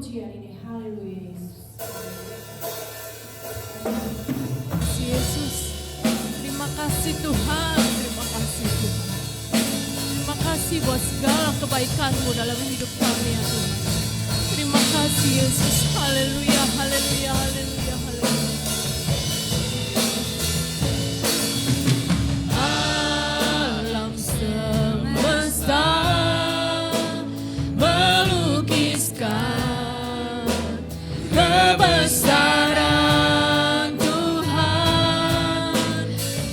pujian ini. Haleluya Yesus. Yesus, terima kasih Tuhan, terima kasih Tuhan. Terima kasih buat segala kebaikan-Mu dalam hidup kami ya Tuhan. Terima kasih Yesus, haleluya, haleluya, haleluya, haleluya. Alam semesta melukiskan kebesaran Tuhan,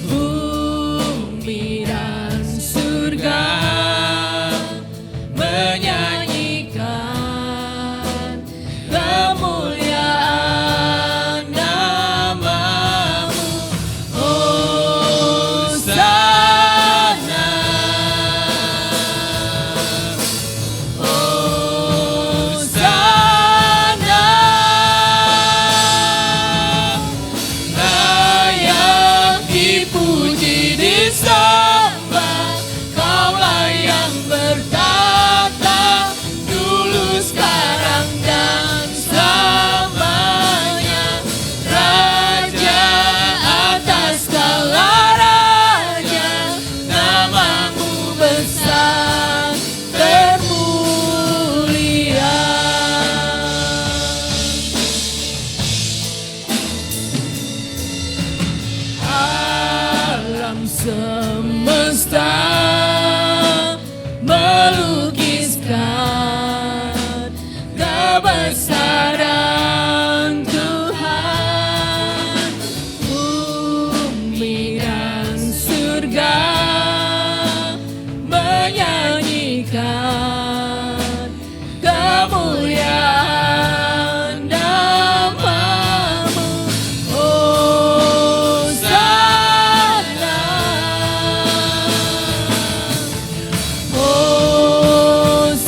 bumi dan surga menyanyikan kemuliaan nama-Mu. Hosana, Hosana, layak dipuji disembah, Kaulah yang bertata dulu sekarang dan selamanya, Raja atas segala raja, nama-Mu besar termulia. Alam semesta melukiskan kebesaran Tuhan, bumi dan surga menyanyikan kemuliaan nama-Mu. Hosana, Hosana,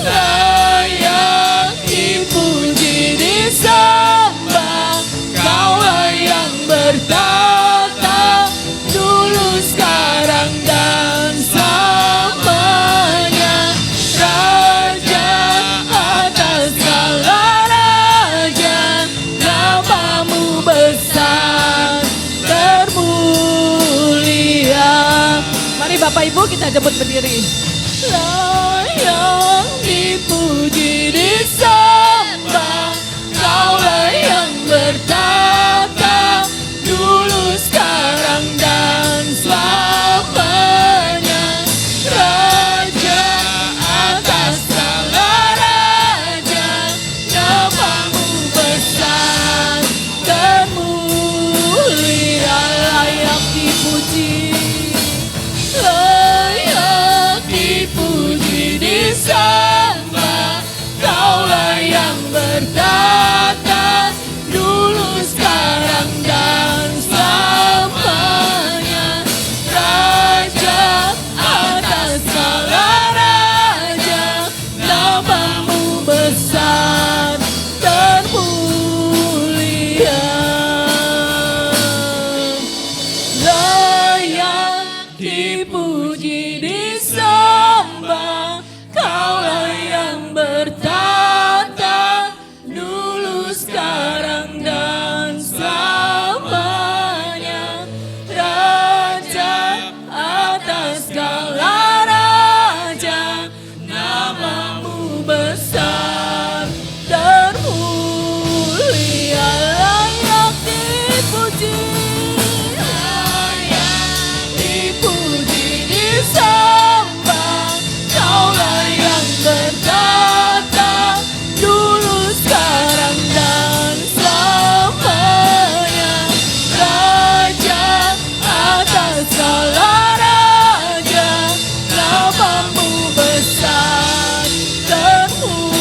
layak dipuji disembah, Kaulah yang bertata dulu sekarang dan selamanya, Raja atas segala raja, nama-Mu besar termulia. Mari Bapak Ibu kita jemput berdiri. Layak dipuji disembah, Kaulah yang bertata dulu sekarang dan selamanya, Raja atas segala raja, nama-Mu besar termulia. Layak dipuji, layak dipuji disembah, Kaulah yang bertata dulu sekarang dan selamanya, Raja atas segala raja, nama-Mu besar termulia. Layak dipuji disembah, Kaulah yang bertata dulu sekarang dan selamanya, Raja atas segala raja, nama-Mu besar termulia. Layak dipuji, layak dipuji disembah, Kaulah yang bertata dulu sekarang dan selamanya, Raja atas segala raja, nama-Mu besar termulia.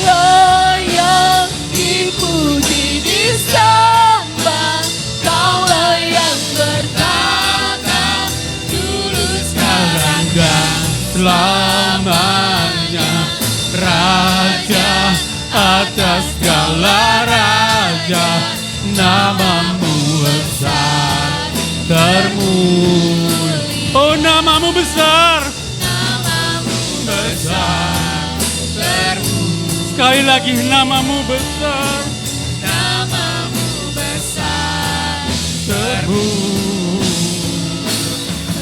Layak dipuji disembah, Kaulah yang bertata dulu sekarang dan selamanya, Raja atas segala raja, nama-Mu besar termulia. besar. Namamu Besar, sekali lagi namamu besar. Namamu besar.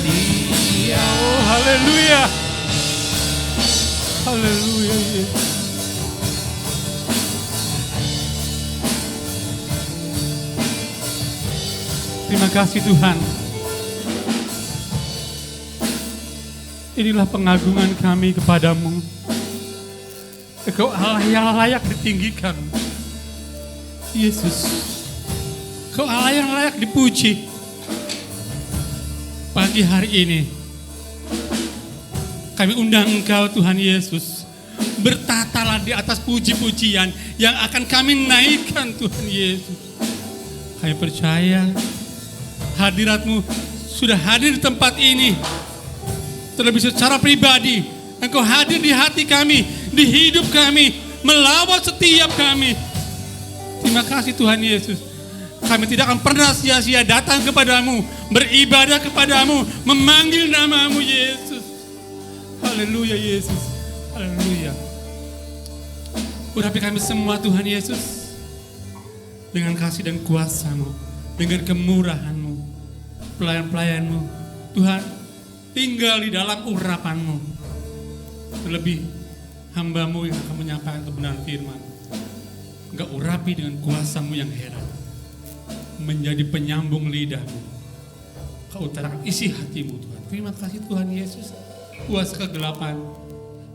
Dia. Oh, haleluya. Haleluya, Yesus. Terima kasih Tuhan. Inilah pengagungan kami kepadamu. Engkau Allah yang layak ditinggikan. Yesus, Engkau Allah yang layak dipuji. Pagi hari ini kami undang Engkau Tuhan Yesus. Bertatalah di atas puji-pujian yang akan kami naikkan Tuhan Yesus. Kami percaya hadirat-Mu sudah hadir di tempat ini. Terlebih secara pribadi, Engkau hadir di hati kami, di hidup kami, melawat setiap kami. Terima kasih Tuhan Yesus. Kami tidak akan pernah sia-sia datang kepadamu, beribadah kepadamu, memanggil namamu Yesus. Haleluya Yesus. Haleluya. Urapi kami semua Tuhan Yesus dengan kasih dan kuasa-Mu, dengan kemurahan-Mu, pelayan-pelayan-Mu. Tuhan, tinggal di dalam urapan-Mu. Terlebih hamba-Mu yang akan menyampaikan kebenaran firman. Engkau urapi dengan kuasa-Mu yang heran, menjadi penyambung lidah-Mu. Kau utarakan isi hati-Mu Tuhan. Terima kasih Tuhan Yesus. Kuasa kegelapan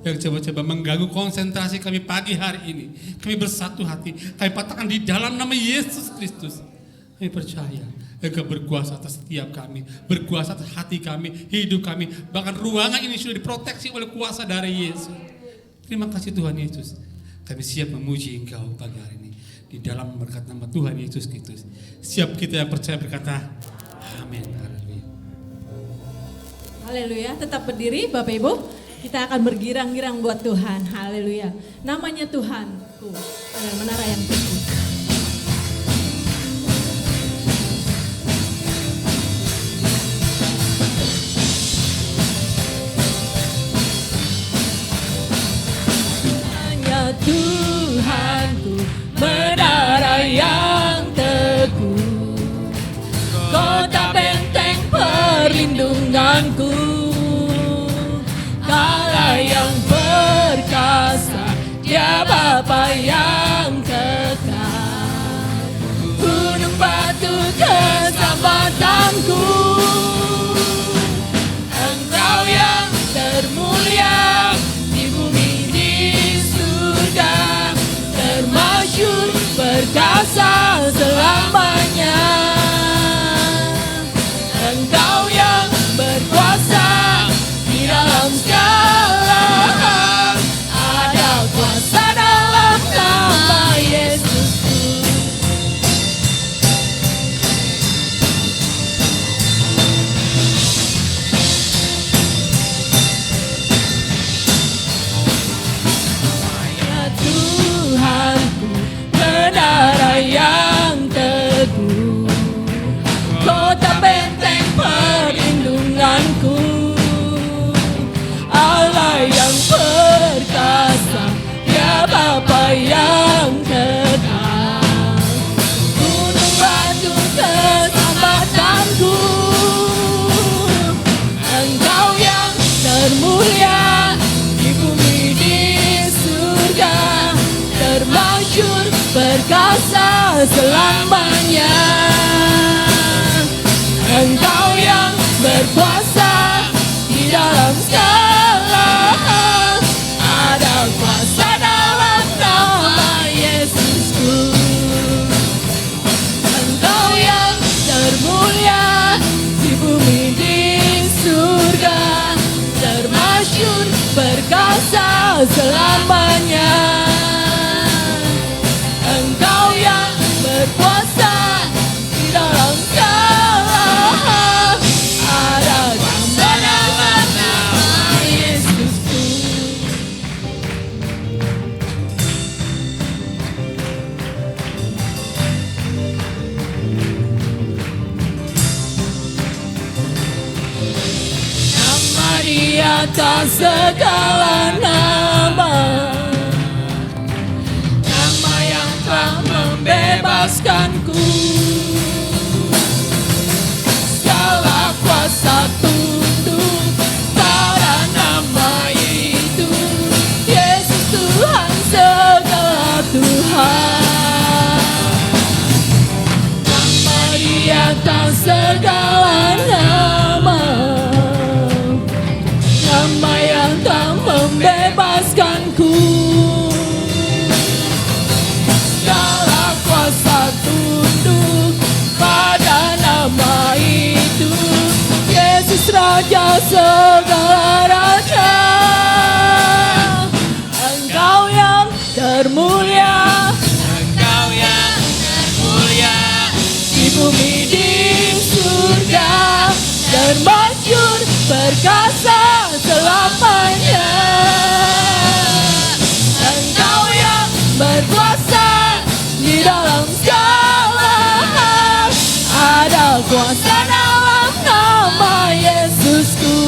yang coba-coba mengganggu konsentrasi kami pagi hari ini, kami bersatu hati, kami patahkan di dalam nama Yesus Kristus. Kami percaya Engkau berkuasa atas setiap kami, berkuasa atas hati kami, hidup kami, bahkan ruangan ini sudah diproteksi oleh kuasa dari Yesus. Terima kasih Tuhan Yesus. Kami siap memuji Engkau pagi hari ini di dalam berkat nama Tuhan Yesus Kristus. Siap kita yang percaya berkata amin. Haleluya. Haleluya. Tetap berdiri Bapak Ibu. Kita akan bergirang-girang buat Tuhan. Haleluya. Namanya Tuhanku adalah menara yang teguh. Tuhanku, menara yang teguh, kota benteng perlindunganku, Allah yang perkasa, Dia Bapa yang kekal, gunung batu keselamatanku, Engkau yang termulia di bumi di surga, termasyhur perkasa selamanya. Engkau yang berkuasa di dalam segala hal, ada kuasa dalam nama Yesusku. Ya Tuhanku, menara yang teguh, kota benteng perlindunganku, Allah yang perkasa, Ya Bapa yang kekal, gunung batu keselamatanku, Engkau yang termulia di bumi di surga, termasyhur perkasa selamanya. Engkau yang berkuasa di dalam segala hal, ada kuasa dalam nama Yesusku. Engkau yang termulia di bumi di surga, termasyhur perkasa selamanya. Engkau yang berkuasa di dalam segala hal, ada kuasa dalam nama Yesusku. Nama di atas segala nama, nama yang telah membebaskanku. Segala kuasa tunduk pada nama itu, Yesus Tuhan segala Tuhan. Nama di atas segala nama, nama yang tak membebaskanku. Segala kuasa tunduk pada nama itu, Yesus Raja segala raja. Engkau yang termulia, Engkau yang termulia di bumi di surga, termasyhur perkasa selamanya. Engkau yang berkuasa di dalam segala hal, ada kuasa dalam nama Yesusku,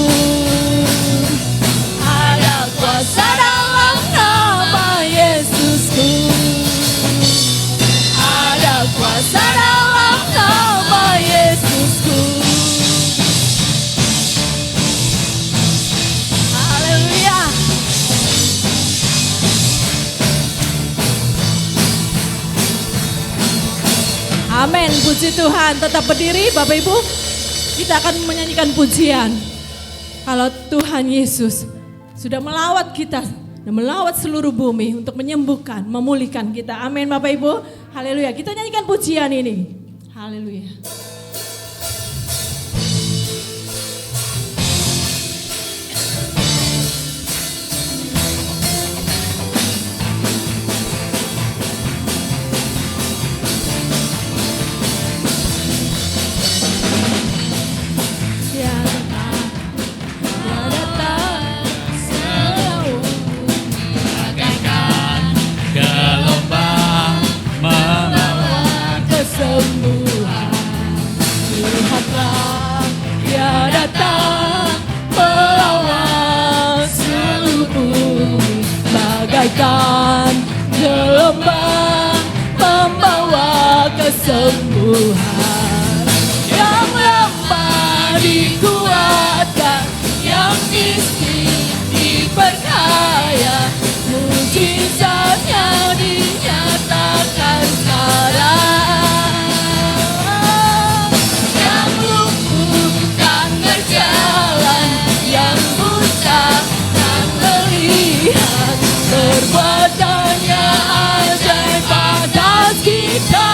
ada kuasa dalam nama Yesusku, ada kuasa dalam nama Yesusku. Haleluya. Amin, puji Tuhan. Tetap berdiri Bapak Ibu. Kita akan menyanyikan pujian. Kalau Tuhan Yesus sudah melawat kita dan melawat seluruh bumi untuk menyembuhkan, memulihkan kita. Amin Bapak Ibu. Haleluya. Kita nyanyikan pujian ini. Haleluya. Bagaikan gelombang membawa kesembuhan, yang lemah dikuatkan, yang miskin diperkaya, mujizatnya dinyatakan sekarang. Yang lumpuh kan berjalan, yang buta kan melihat, perbuatannya ajaib atas kita.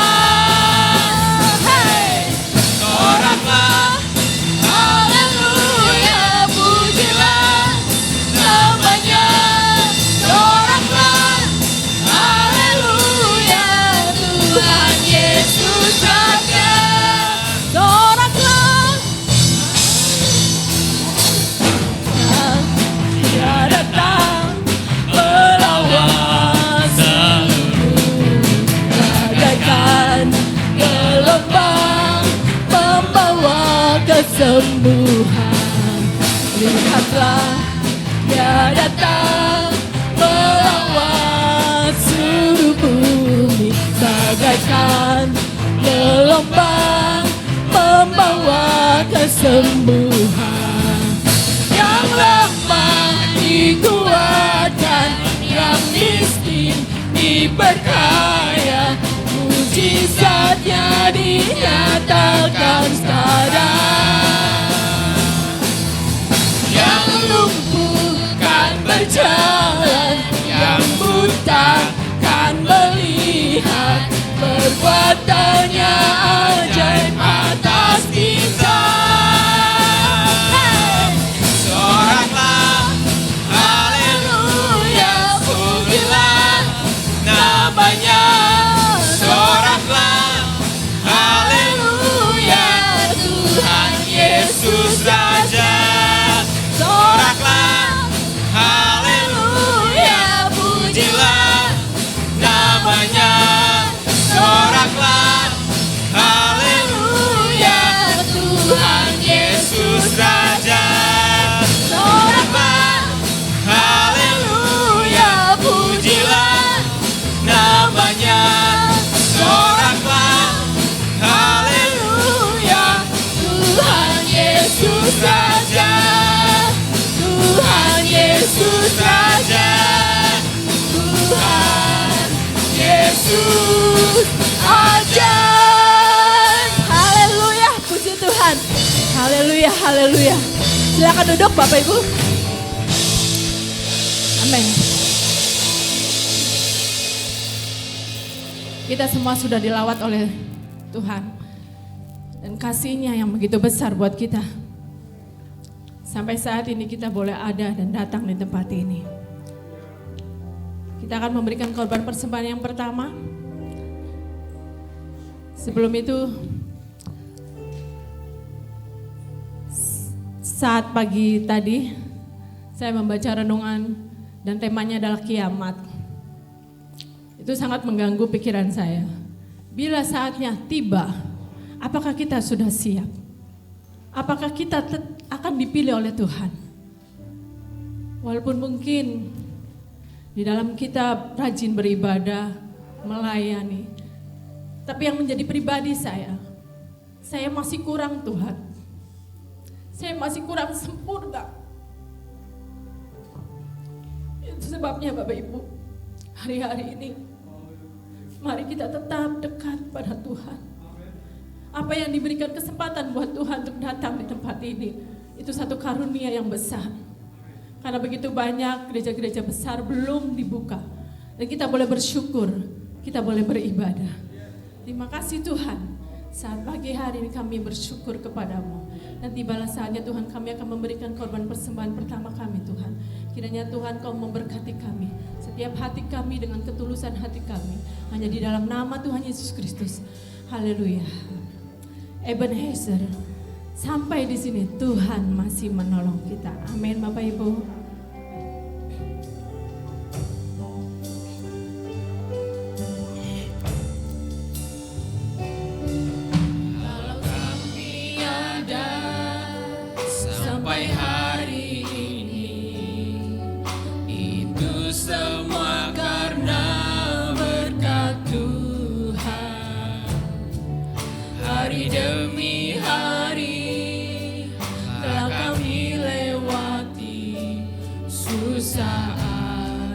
Hey, soraklah, haleluya, pujilah namanya. Soraklah, haleluya, Tuhan Yesus Raja. Soraklah, Dia datang melawan seluruh, bagaikan gelombang membawa kesembuhan. Lihatlah, Dia datang melawan seluruh bumi, bagaikan gelombang membawa kesembuhan. Yang lemah dikuatkan, yang miskin diperkaya, mujizatnya dinyatakan sekarang. Yang lumpuh kan berjalan, yang buta kan melihat, perbuatannya ajaib atas kita. Hey! Soraklah, haleluya, pujilah namanya. Soraklah, haleluya, Tuhan Yesus Raja. Soraklah, haleluya, pujilah namanya. Soraklah, Raja, Tuhan Yesus ajaib. Haleluya, puji Tuhan. Haleluya, haleluya. Silakan duduk Bapak Ibu. Amin. Kita semua sudah dilawat oleh Tuhan. Dan kasih-Nya yang begitu besar buat kita. Sampai saat ini kita boleh ada dan datang di tempat ini. Kita akan memberikan korban persembahan yang pertama. Sebelum itu, saat pagi tadi, saya membaca renungan dan temanya adalah kiamat. Itu sangat mengganggu pikiran saya. Bila saatnya tiba, apakah kita sudah siap? Apakah kita akan dipilih oleh Tuhan? Walaupun mungkin di dalam kita rajin beribadah, melayani, tapi yang menjadi pribadi saya masih kurang Tuhan. Saya masih kurang sempurna. Itu sebabnya Bapak Ibu, hari-hari ini mari kita tetap dekat pada Tuhan. Apa yang diberikan kesempatan buat Tuhan untuk datang di tempat ini, itu satu karunia yang besar. Karena begitu banyak gereja-gereja besar belum dibuka. Dan kita boleh bersyukur, kita boleh beribadah. Terima kasih Tuhan. Saat pagi hari ini kami bersyukur kepadamu. Dan tibalah saatnya Tuhan, kami akan memberikan korban persembahan pertama kami Tuhan. Kiranya Tuhan Kau memberkati kami, setiap hati kami dengan ketulusan hati kami. Hanya di dalam nama Tuhan Yesus Kristus. Haleluya. Ebenezer, sampai di sini Tuhan masih menolong kita. Amin Bapak Ibu. Kalau kami ada sampai hari ini, itu semua karena berkat Tuhan. Hari demi hari telah kami lewati, susah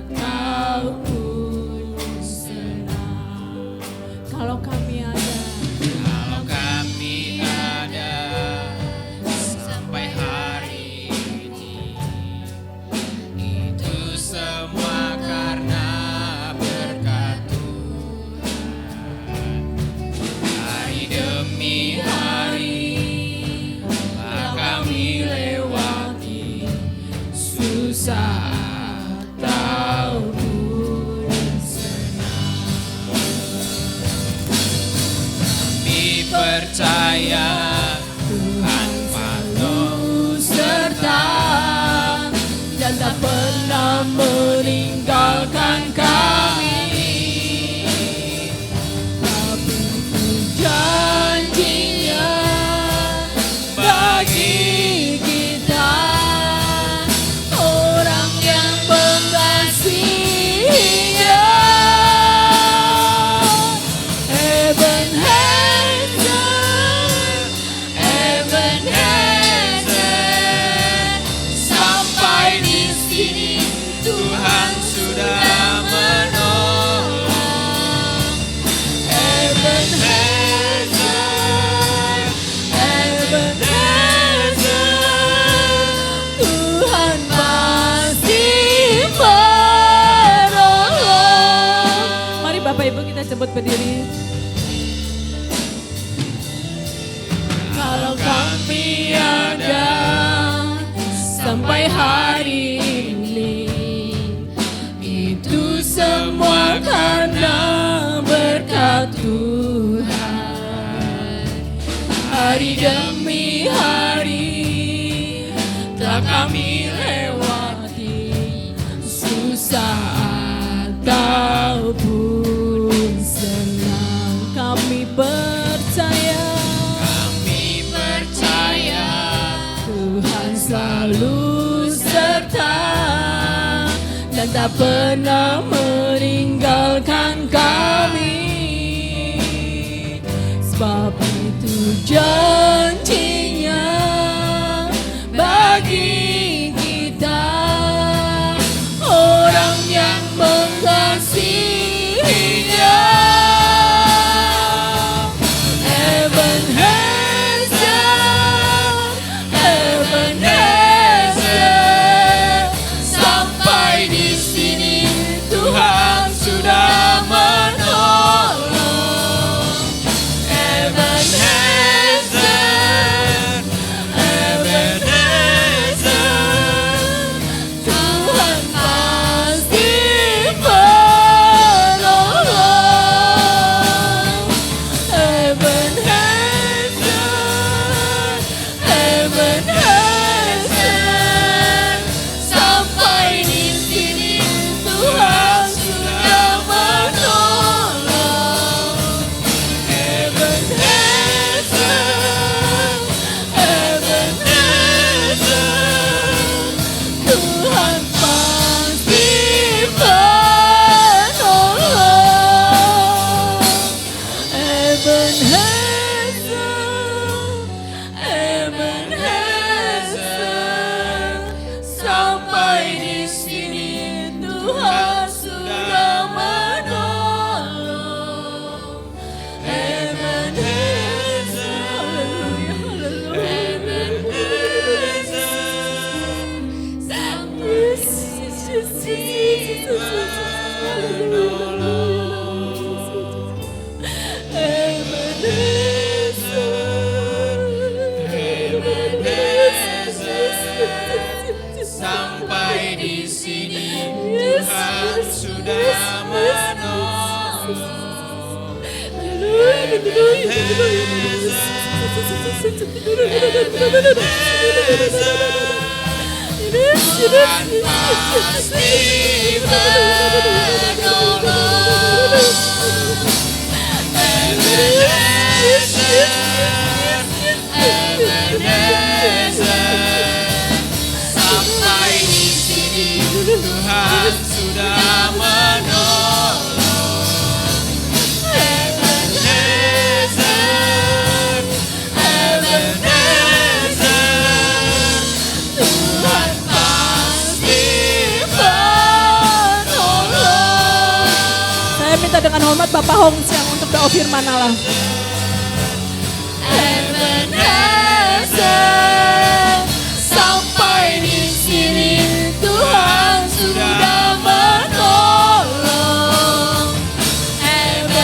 ataupun senang. Kalau kami ada sampai hari ini, itu semua karena berkat Tuhan. Hari demi hari telah kami lewati, susah ataupun senang. Kami percaya Tuhan selalu serta dan tak pernah meninggalkan kami. Tapi janjinya bagi kita, orang yang mengasihinya. Ebenezer, sampai di sini Tuhan sudah menolong. Ebenezer, Tuhan masih menolong. Mari Bapak Ibu kita sebut berdiri. Kalau kami ada sampai hari ini, itu semua karena berkat Tuhan. Hari demi hari telah kami lewati, susah ataupun senang. Kami percaya Tuhan selalu serta dan tak pernah meninggalkan kami. Sebab itu janjinya bagi kita, Ebenezer, sampai di sini Tuhan sudah menolong. Ebenezer, Ebenezer, Tuhan pasti menolong. Ebenezer, sampai di sini Tuhan sudah menolong. Ebenezer, Sampai di sini Tuhan sudah menolong. Tuhan pasti menolong. Sampai di sini Tuhan sudah menolong. Ebenezer, Ebenezer, Tuhan pasti menolong. Saya minta dengan hormat Bapak Hong Siang untuk doa firman Allah. Ebenezer, sampai di sini Tuhan sudah menolong. Ebenezer,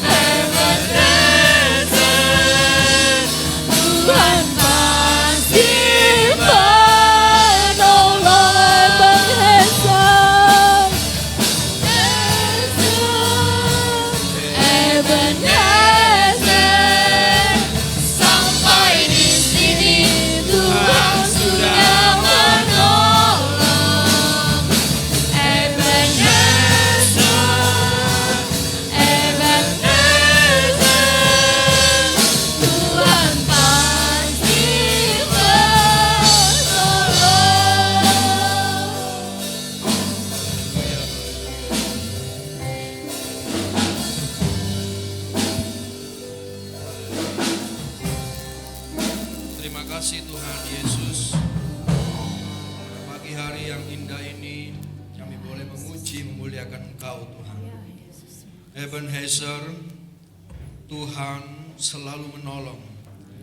Ebenezer, Tuhan pasti menolong. Ebenezer, sampai di sini Tuhan sudah menolong. Ebenezer, Ebenezer, Tuhan pasti Terima kasih Tuhan Yesus. Pagi hari yang indah ini kami boleh memuji memuliakan Engkau Tuhan. Ebenezer, Tuhan selalu menolong.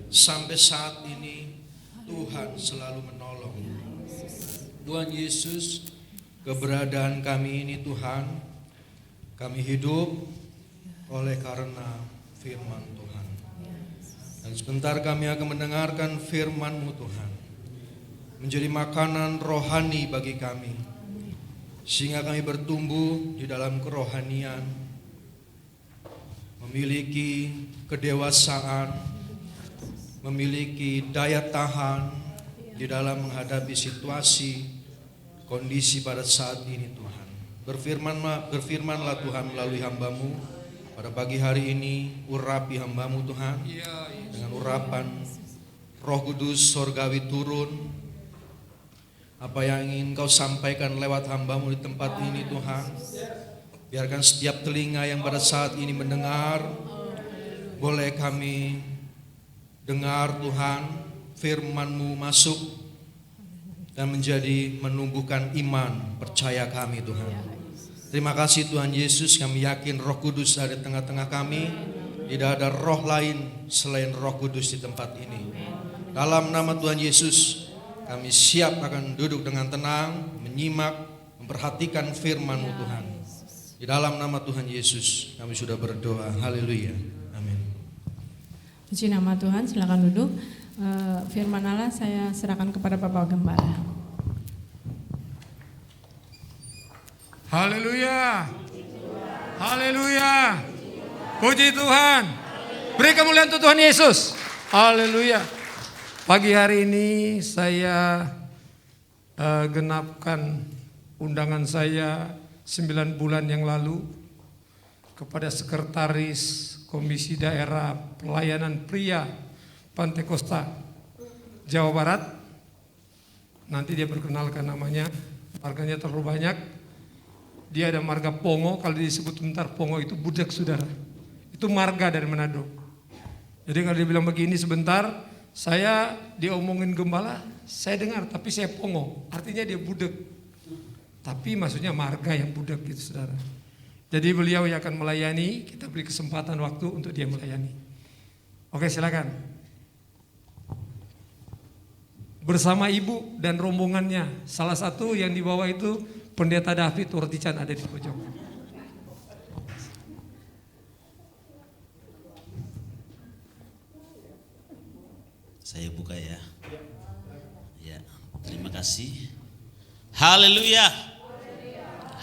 Sampai saat ini Tuhan selalu menolong. Tuhan Yesus, keberadaan kami ini Tuhan, kami hidup oleh karena firman Tuhan. Dan sebentar kami akan mendengarkan firman-Mu Tuhan, menjadi makanan rohani bagi kami, sehingga kami bertumbuh di dalam kerohanian, memiliki kedewasaan, memiliki daya tahan di dalam menghadapi situasi, kondisi pada saat ini Tuhan. Berfirmanlah Tuhan melalui hamba-Mu pada pagi hari ini, urapi hamba-Mu Tuhan dengan urapan Roh Kudus sorgawi turun. Apa yang ingin Kau sampaikan lewat hamba-Mu di tempat ini Tuhan, biarkan setiap telinga yang pada saat ini mendengar, boleh kami dengar Tuhan, firman-Mu masuk dan menjadi menumbuhkan iman percaya kami Tuhan. Terima kasih Tuhan Yesus, kami yakin Roh Kudus ada di tengah-tengah kami. Tidak ada roh lain selain Roh Kudus di tempat ini. Dalam nama Tuhan Yesus, kami siap akan duduk dengan tenang, menyimak, memperhatikan firman-Mu Tuhan. Di dalam nama Tuhan Yesus, kami sudah berdoa. Haleluya. Amin. Puji nama Tuhan, silakan duduk. Firman Allah saya serahkan kepada Bapak Gembala. Haleluya. Haleluya. Puji Tuhan. Beri kemuliaan untuk Tuhan Yesus. Haleluya. Pagi hari ini saya genapkan undangan saya 9 bulan yang lalu kepada Sekretaris Komisi Daerah Pelayanan Pria Pantai Kosta Jawa Barat. Nanti dia perkenalkan namanya, marganya terlalu banyak. Dia ada marga Pongo, kalau disebut bentar Pongo itu budak saudara. Itu marga dari Manado. Jadi kalau dia bilang begini sebentar, saya diomongin gembala, saya dengar tapi saya Pongo, artinya dia budak. Tapi maksudnya marga yang budak gitu saudara. Jadi beliau yang akan melayani, kita beri kesempatan waktu untuk dia melayani. Oke silakan. Bersama ibu dan rombongannya, salah satu yang dibawa itu Pendeta David Urtican ada di pojok. Saya buka ya. Ya, terima kasih. Haleluya.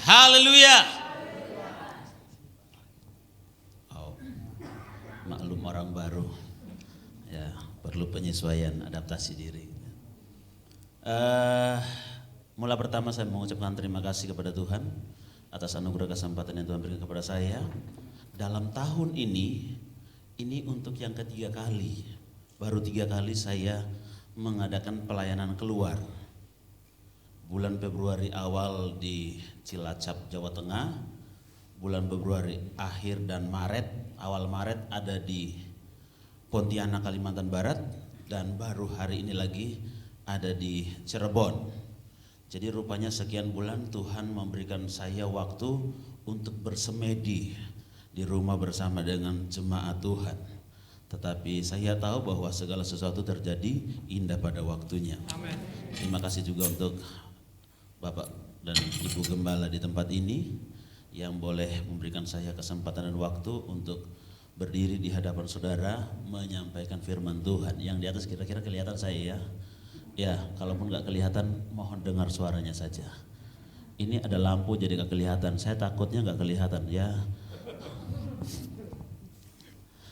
Haleluya. Oh, maklum orang baru. Ya, perlu penyesuaian, adaptasi diri. Mula pertama saya mengucapkan terima kasih kepada Tuhan atas anugerah kesempatan yang Tuhan berikan kepada saya. Dalam tahun ini untuk yang ketiga kali, baru 3 kali saya mengadakan pelayanan keluar. Bulan Februari awal di Cilacap, Jawa Tengah, bulan Februari akhir dan awal Maret ada di Pontianak, Kalimantan Barat, dan baru hari ini lagi ada di Cirebon. Jadi rupanya sekian bulan Tuhan memberikan saya waktu untuk bersemedi di rumah bersama dengan jemaat Tuhan. Tetapi saya tahu bahwa segala sesuatu terjadi indah pada waktunya. Amin. Terima kasih juga untuk Bapak dan Ibu Gembala di tempat ini yang boleh memberikan saya kesempatan dan waktu untuk berdiri di hadapan saudara menyampaikan firman Tuhan. Yang di atas kira-kira kelihatan saya ya. Ya, kalaupun gak kelihatan, mohon dengar suaranya saja. Ini ada lampu jadi gak kelihatan. Saya takutnya gak kelihatan ya.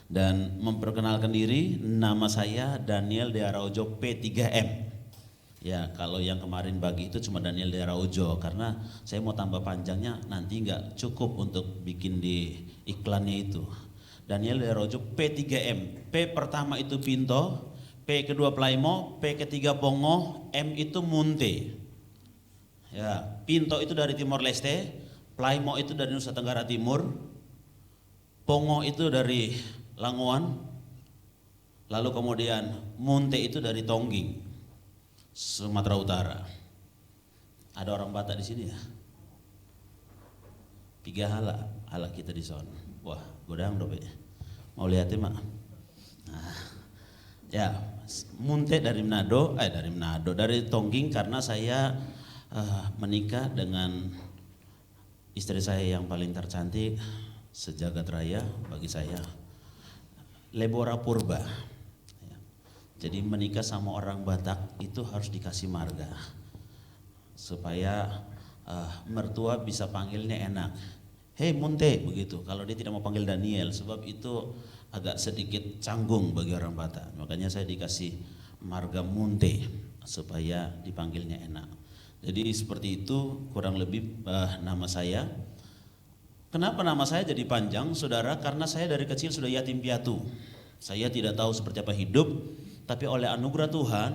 Dan memperkenalkan diri, nama saya Daniel De Araujo P3M. Ya, kalau yang kemarin bagi itu cuma Daniel De Araujo, karena saya mau tambah panjangnya nanti gak cukup untuk bikin di iklannya itu. Daniel De Araujo P3M. P pertama itu Pinto, P kedua Plaimo, P ketiga Pongo, M itu Munte. Ya, Pinto itu dari Timor Leste, Plaimo itu dari Nusa Tenggara Timur, Pongo itu dari Langoan, lalu kemudian Munte itu dari Tongging, Sumatera Utara. Ada orang Batak di sini ya? 3 hala kita di sana. Wah, godang dope. Mau lihatin mak? Nah, ya, Munte dari dari Tongging, karena saya menikah dengan istri saya yang paling tercantik sejagat raya bagi saya, Lebora Purba. Jadi menikah sama orang Batak itu harus dikasih marga supaya mertua bisa panggilnya enak. Hei Munte begitu. Kalau dia tidak mau panggil Daniel, sebab itu agak sedikit canggung bagi orang Batak. Makanya saya dikasih marga Munte supaya dipanggilnya enak. Jadi seperti itu kurang lebih nama saya. Kenapa nama saya jadi panjang, saudara? Karena saya dari kecil sudah yatim piatu. Saya tidak tahu seperti apa hidup, tapi oleh anugerah Tuhan,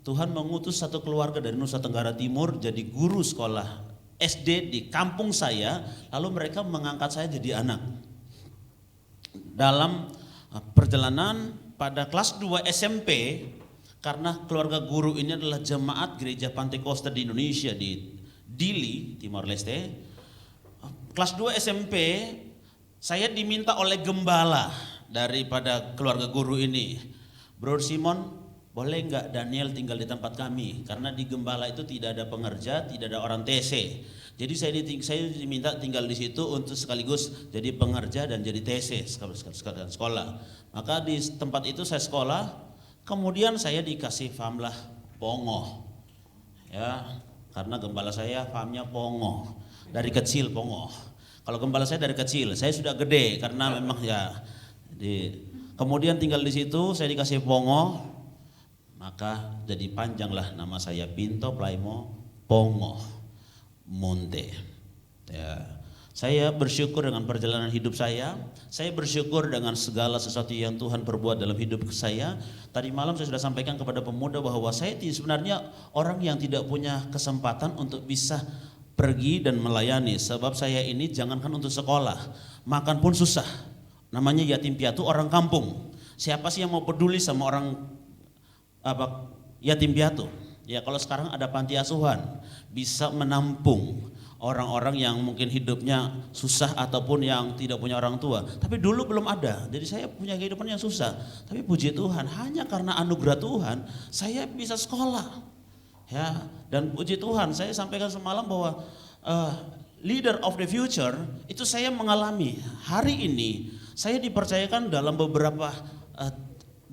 Tuhan mengutus satu keluarga dari Nusa Tenggara Timur jadi guru sekolah SD di kampung saya, lalu mereka mengangkat saya jadi anak. Dalam perjalanan pada kelas 2 SMP, karena keluarga guru ini adalah jemaat gereja Pantai Kosta di Indonesia di Dili, Timor Leste. Kelas 2 SMP saya diminta oleh gembala daripada keluarga guru ini, Bro Simon, boleh nggak Daniel tinggal di tempat kami? Karena di gembala itu tidak ada pengerja, tidak ada orang TC. Jadi saya diminta tinggal di situ untuk sekaligus jadi pengerja dan jadi TC sekalian sekolah. Maka di tempat itu saya sekolah, kemudian saya dikasih famlah Pongo. Ya, karena gembala saya famnya Pongo. Dari kecil Pongo. Kalau gembala saya dari kecil, saya sudah gede karena memang ya Kemudian tinggal di situ, saya dikasih Pongo, maka jadi panjanglah nama saya Pinto Plaimo Pongo Monte. Ya, saya bersyukur dengan perjalanan hidup saya bersyukur dengan segala sesuatu yang Tuhan perbuat dalam hidup saya. Tadi malam saya sudah sampaikan kepada pemuda bahwa saya sebenarnya orang yang tidak punya kesempatan untuk bisa pergi dan melayani, sebab saya ini jangankan untuk sekolah, makan pun susah. Namanya yatim piatu, orang kampung. Siapa sih yang mau peduli sama orang yatim piatu? Ya kalau sekarang ada panti asuhan, bisa menampung orang-orang yang mungkin hidupnya susah ataupun yang tidak punya orang tua. Tapi dulu belum ada, jadi saya punya kehidupan yang susah. Tapi puji Tuhan, hanya karena anugerah Tuhan, saya bisa sekolah. Ya, dan puji Tuhan, saya sampaikan semalam bahwa leader of the future itu saya mengalami. Hari ini saya dipercayakan dalam beberapa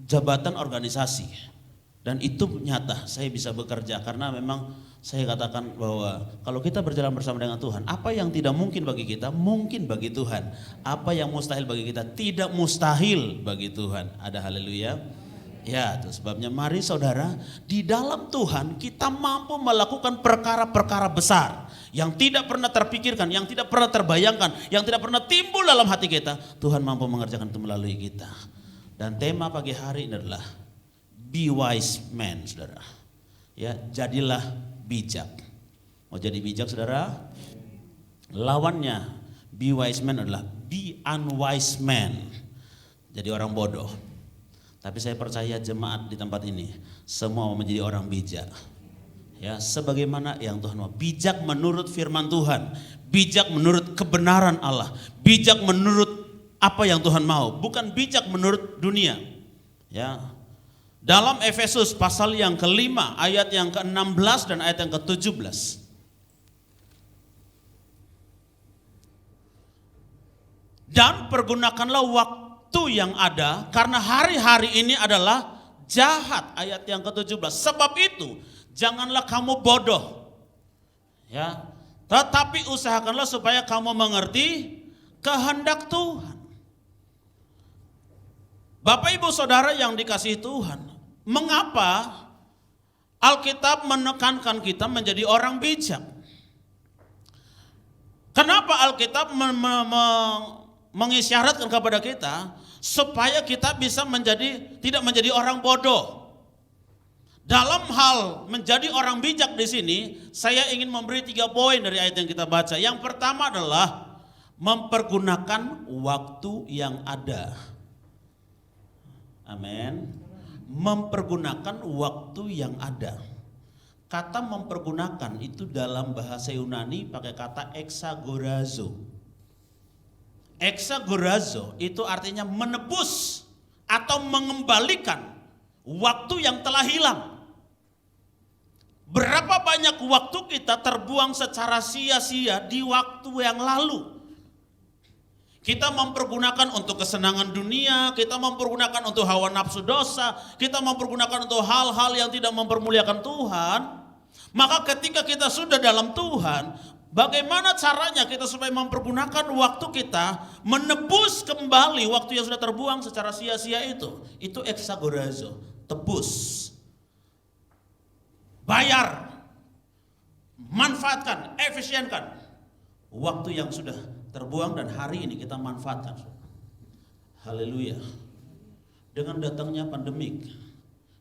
jabatan organisasi, dan itu nyata saya bisa bekerja karena memang saya katakan bahwa kalau kita berjalan bersama dengan Tuhan, apa yang tidak mungkin bagi kita mungkin bagi Tuhan, apa yang mustahil bagi kita tidak mustahil bagi Tuhan. Ada haleluya. Ya, itu sebabnya mari saudara, di dalam Tuhan kita mampu melakukan perkara-perkara besar yang tidak pernah terpikirkan, yang tidak pernah terbayangkan, yang tidak pernah timbul dalam hati kita. Tuhan mampu mengerjakan itu melalui kita. Dan tema pagi hari ini adalah be wise man, saudara. Ya, jadilah bijak. Mau jadi bijak, saudara? Lawannya be wise man adalah be unwise man. Jadi orang bodoh. Tapi saya percaya jemaat di tempat ini semua mau menjadi orang bijak. Ya, sebagaimana yang Tuhan mau. Bijak menurut firman Tuhan, bijak menurut kebenaran Allah, bijak menurut apa yang Tuhan mau, bukan bijak menurut dunia. Ya. Dalam Efesus pasal yang ke-5 ayat yang ke-16 dan ayat yang ke-17. Dan pergunakanlah waktu yang ada karena hari-hari ini adalah jahat, ayat yang ke-17. Sebab itu janganlah kamu bodoh, ya, tetapi usahakanlah supaya kamu mengerti kehendak Tuhan. Bapak Ibu Saudara yang dikasihi Tuhan, mengapa Alkitab menekankan kita menjadi orang bijak? Kenapa Alkitab mengisyaratkan kepada kita supaya kita bisa tidak menjadi orang bodoh? Dalam hal menjadi orang bijak di sini, saya ingin memberi 3 poin dari ayat yang kita baca. Yang pertama adalah mempergunakan waktu yang ada. Amin. Mempergunakan waktu yang ada. Kata mempergunakan itu dalam bahasa Yunani pakai kata exagorazo. Exagorazo itu artinya menebus atau mengembalikan waktu yang telah hilang. Berapa banyak waktu kita terbuang secara sia-sia di waktu yang lalu. Kita mempergunakan untuk kesenangan dunia, kita mempergunakan untuk hawa nafsu dosa, kita mempergunakan untuk hal-hal yang tidak mempermuliakan Tuhan. Maka ketika kita sudah dalam Tuhan, bagaimana caranya kita supaya mempergunakan waktu kita menebus kembali waktu yang sudah terbuang secara sia-sia itu? Itu exagorazo, tebus, bayar, manfaatkan, efisienkan waktu yang sudah terbuang dan hari ini kita manfaatkan. Haleluya. Dengan datangnya pandemik,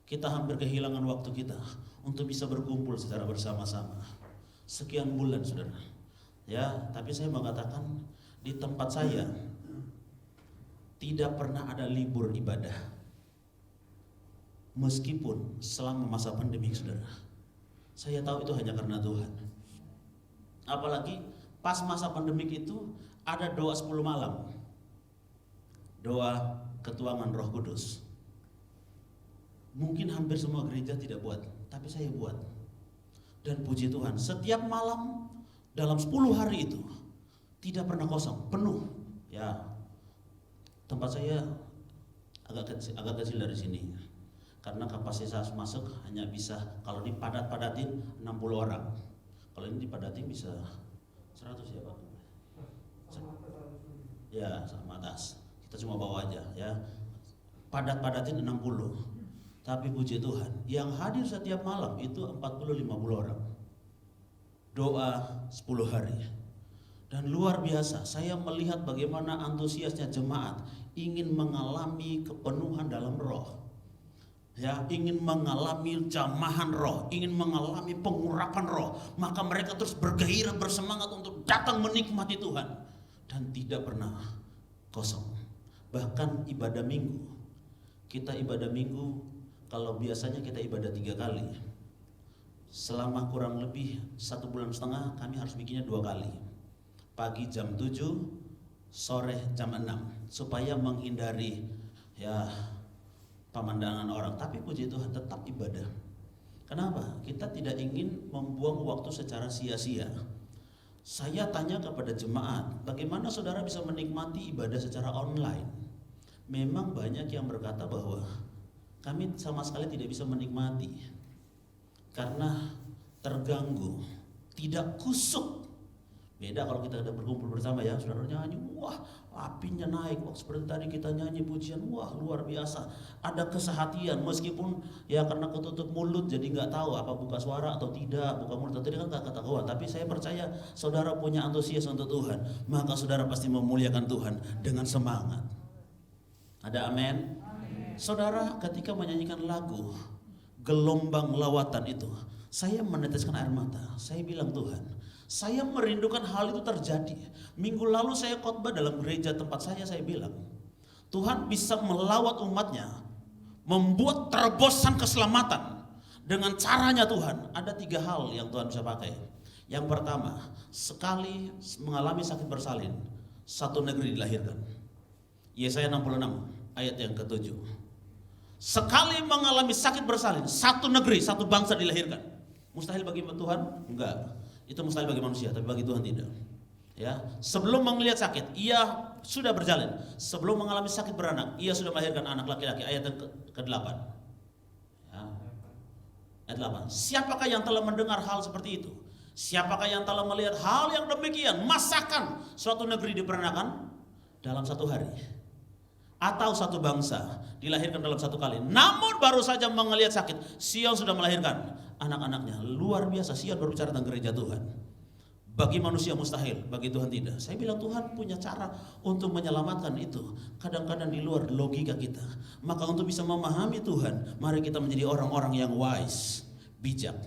kita hampir kehilangan waktu kita untuk bisa berkumpul secara bersama-sama. Sekian bulan, saudara. Ya, tapi saya mengatakan di tempat saya tidak pernah ada libur ibadah. Meskipun selama masa pandemik, saudara. Saya tahu itu hanya karena Tuhan. Apalagi pas masa pandemik itu ada doa 10 malam. Doa ketuangan Roh Kudus. Mungkin hampir semua gereja tidak buat, tapi saya buat. Dan puji Tuhan, setiap malam dalam 10 hari itu tidak pernah kosong, penuh. Ya, tempat saya agak kecil dari sini. Karena kapasitas masuk hanya bisa, kalau dipadat-padatin 60 orang. Kalau ini dipadatin bisa 100 ya Pak? Ya, sama atas. Kita cuma bawa aja ya. padat-padatin 60. Tapi puji Tuhan, yang hadir setiap malam itu 40-50 orang. Doa 10 hari. Dan luar biasa, saya melihat bagaimana antusiasnya jemaat ingin mengalami kepenuhan dalam roh. Ya, ingin mengalami jamahan roh, ingin mengalami pengurapan roh, maka mereka terus bergairah, bersemangat untuk datang menikmati Tuhan dan tidak pernah kosong. Bahkan ibadah minggu, kita ibadah minggu, kalau biasanya kita ibadah 3 kali, selama kurang lebih 1,5 bulan kami harus bikinnya 2 kali, pagi jam 7, sore jam 6, supaya menghindari ya pemandangan orang. Tapi puji Tuhan tetap ibadah. Kenapa? Kita tidak ingin membuang waktu secara sia-sia. Saya tanya kepada jemaat, bagaimana saudara bisa menikmati ibadah secara online? Memang banyak yang berkata bahwa kami sama sekali tidak bisa menikmati karena terganggu, tidak kusuk. Beda kalau kita ada berkumpul bersama ya, saudara nyanyi, wah apinya naik, wah seperti tadi kita nyanyi pujian, wah luar biasa. Ada kesehatian meskipun ya karena ketutup mulut jadi nggak tahu apa buka suara atau tidak, buka mulut atau tidak kan nggak ketahuan. Tapi saya percaya saudara punya antusias untuk Tuhan, maka saudara pasti memuliakan Tuhan dengan semangat. Ada amin? Saudara ketika menyanyikan lagu Gelombang Lawatan itu, saya meneteskan air mata. Saya bilang, Tuhan, saya merindukan hal itu terjadi. Minggu lalu saya khotbah dalam gereja tempat saya bilang, Tuhan bisa melawat umatnya, membuat terobosan keselamatan dengan caranya Tuhan. Ada 3 hal yang Tuhan bisa pakai. Yang pertama, sekali mengalami sakit bersalin, 1 negeri dilahirkan. Yesaya 66 ayat yang ke-7. Sekali mengalami sakit bersalin, 1 negeri, 1 bangsa dilahirkan. Mustahil bagi Tuhan? Enggak. Itu mustahil bagi manusia, tapi bagi Tuhan tidak. Ya, sebelum melihat sakit, ia sudah berjalan. Sebelum mengalami sakit beranak, ia sudah melahirkan anak laki-laki. Ayat yang ke-8. Ya. Ayat 8. Siapakah yang telah mendengar hal seperti itu? Siapakah yang telah melihat hal yang demikian? Masakan suatu negeri diperanakan dalam 1 hari, atau 1 bangsa dilahirkan dalam 1 kali. Namun baru saja melihat sakit, Sion sudah melahirkan anak-anaknya. Luar biasa. Sion berbicara tentang gereja Tuhan. Bagi manusia mustahil, bagi Tuhan tidak. Saya bilang Tuhan punya cara untuk menyelamatkan itu. Kadang-kadang di luar logika kita. Maka untuk bisa memahami Tuhan, mari kita menjadi orang-orang yang wise, bijak.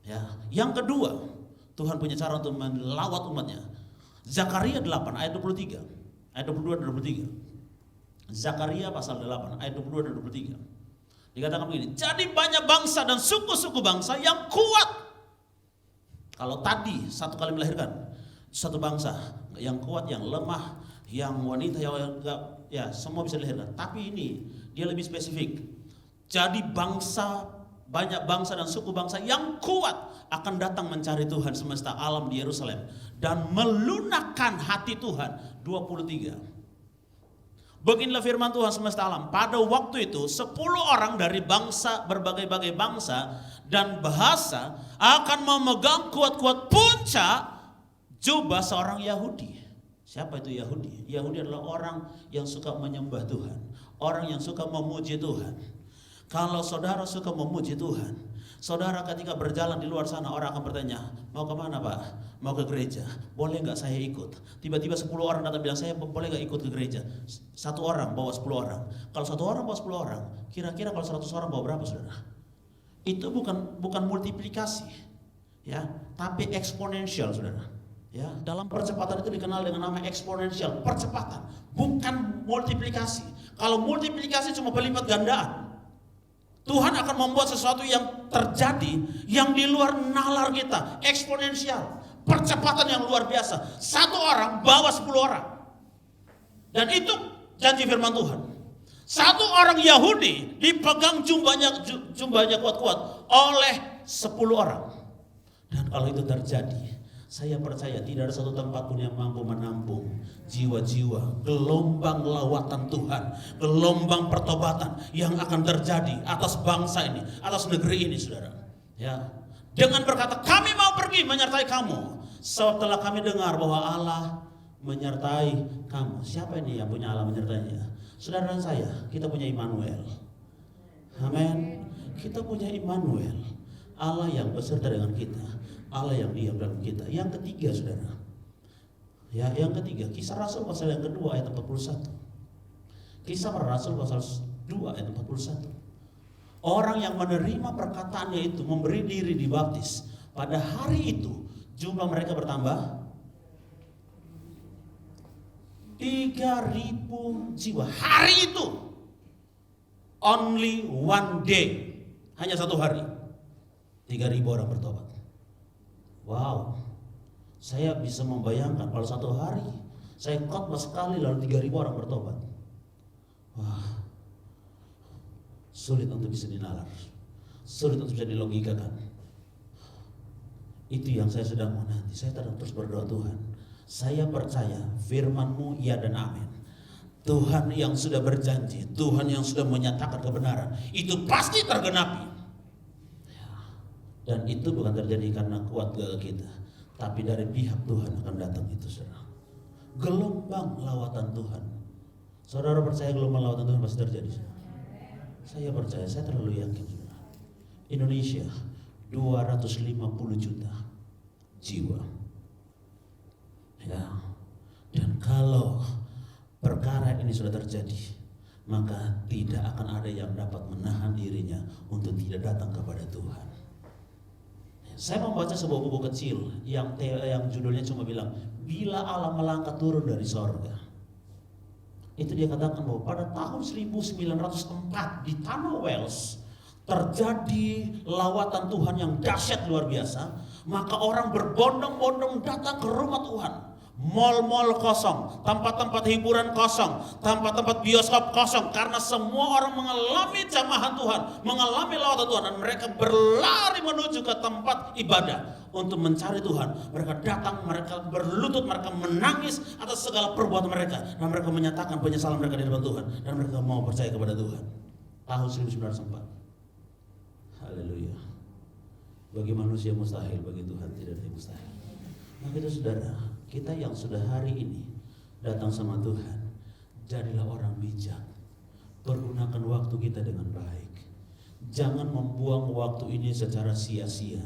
Ya. Yang kedua, Tuhan punya cara untuk melawat umatnya. Zakaria 8 ayat 23, ayat 22 dan 23. Zakaria pasal 8 ayat 22 dan 23. Dikatakan begini, jadi banyak bangsa dan suku-suku bangsa yang kuat. Kalau tadi 1 kali melahirkan 1 bangsa, yang kuat, yang lemah, yang wanita, yang ya semua bisa dilahirkan. Tapi ini dia lebih spesifik. Jadi banyak bangsa dan suku bangsa yang kuat akan datang mencari Tuhan semesta alam di Yerusalem dan melunakkan hati Tuhan. 23. Beginilah firman Tuhan semesta alam. Pada waktu itu 10 orang dari bangsa, berbagai-bagai bangsa dan bahasa akan memegang kuat-kuat puncak jubah seorang Yahudi. Siapa itu Yahudi? Yahudi adalah orang yang suka menyembah Tuhan, orang yang suka memuji Tuhan. Kalau saudara suka memuji Tuhan, saudara ketika berjalan di luar sana, orang akan bertanya, mau kemana Pak? Mau ke gereja, boleh gak saya ikut? Tiba-tiba 10 orang datang bilang, saya boleh gak ikut ke gereja? 1 orang bawa 10 orang. Kalau 1 orang bawa 10 orang, kira-kira kalau 100 orang bawa berapa saudara? Itu bukan multiplikasi, ya, tapi eksponensial saudara. Ya, dalam percepatan itu dikenal dengan nama eksponensial, percepatan, bukan multiplikasi. Kalau multiplikasi cuma berlipat gandaan. Tuhan akan membuat sesuatu yang terjadi yang di luar nalar kita, eksponensial, percepatan yang luar biasa. 1 orang bawa 10 orang. Dan itu janji firman Tuhan. 1 orang Yahudi dipegang jumlahnya kuat-kuat oleh 10 orang. Dan kalau itu terjadi, saya percaya tidak ada satu tempat pun yang mampu menampung jiwa-jiwa, gelombang lawatan Tuhan, gelombang pertobatan yang akan terjadi atas bangsa ini, atas negeri ini, saudara. Ya, dengan berkata, kami mau pergi menyertai kamu, setelah kami dengar bahwa Allah menyertai kamu. Siapa ini yang punya Allah menyertainya? Saudara dan saya, kita punya Immanuel. Amin. Kita punya Immanuel, Allah yang beserta dengan kita, Allah yang diam dalam kita. Yang ketiga, saudara, ya, yang ketiga, Kisah Rasul pasal yang kedua ayat 41. Kisah para Rasul pasal 2 ayat 41. Orang yang menerima perkataannya itu memberi diri dibaptis. Pada hari itu jumlah mereka bertambah 3.000 jiwa. Hari itu, only one day, hanya satu hari, 3.000 orang bertobat. Wow, saya bisa membayangkan kalau satu hari saya khotbah sekali lalu 3.000 orang bertobat. Wah, sulit untuk bisa dinalar, sulit untuk bisa dilogikakan. Itu yang saya sedang menanti. Saya terus berdoa, Tuhan, saya percaya firman-Mu ya dan amin. Tuhan yang sudah berjanji, Tuhan yang sudah menyatakan kebenaran, itu pasti tergenapi. Dan itu bukan terjadi karena kuat gagah kita, tapi dari pihak Tuhan akan datang itu, saudara. Gelombang lawatan Tuhan. Saudara percaya gelombang lawatan Tuhan pasti terjadi? Saya percaya, saya terlalu yakin, saudara. Indonesia 250 juta jiwa. Ya. Dan kalau perkara ini sudah terjadi, maka tidak akan ada yang dapat menahan dirinya untuk tidak datang kepada Tuhan. Saya membaca sebuah buku kecil yang judulnya cuma bilang, bila Allah melangkah turun dari sorga. Itu dia katakan bahwa pada tahun 1904 di tanah Wales terjadi lawatan Tuhan yang dahsyat luar biasa. Maka orang berbondong-bondong datang ke rumah Tuhan. Mal-mal kosong, tempat-tempat hiburan kosong, tempat-tempat bioskop kosong, karena semua orang mengalami jamahan Tuhan, mengalami lawatan Tuhan, dan mereka berlari menuju ke tempat ibadah untuk mencari Tuhan. Mereka datang, mereka berlutut, mereka menangis atas segala perbuatan mereka, dan mereka menyatakan penyesalan mereka di depan Tuhan, dan mereka mau percaya kepada Tuhan. Tahun 1904. Haleluya. Bagi manusia mustahil, bagi Tuhan tidak ada yang mustahil. Maka itu, saudara, kita yang sudah hari ini datang sama Tuhan, jadilah orang bijak. Pergunakan waktu kita dengan baik. Jangan membuang waktu ini secara sia-sia.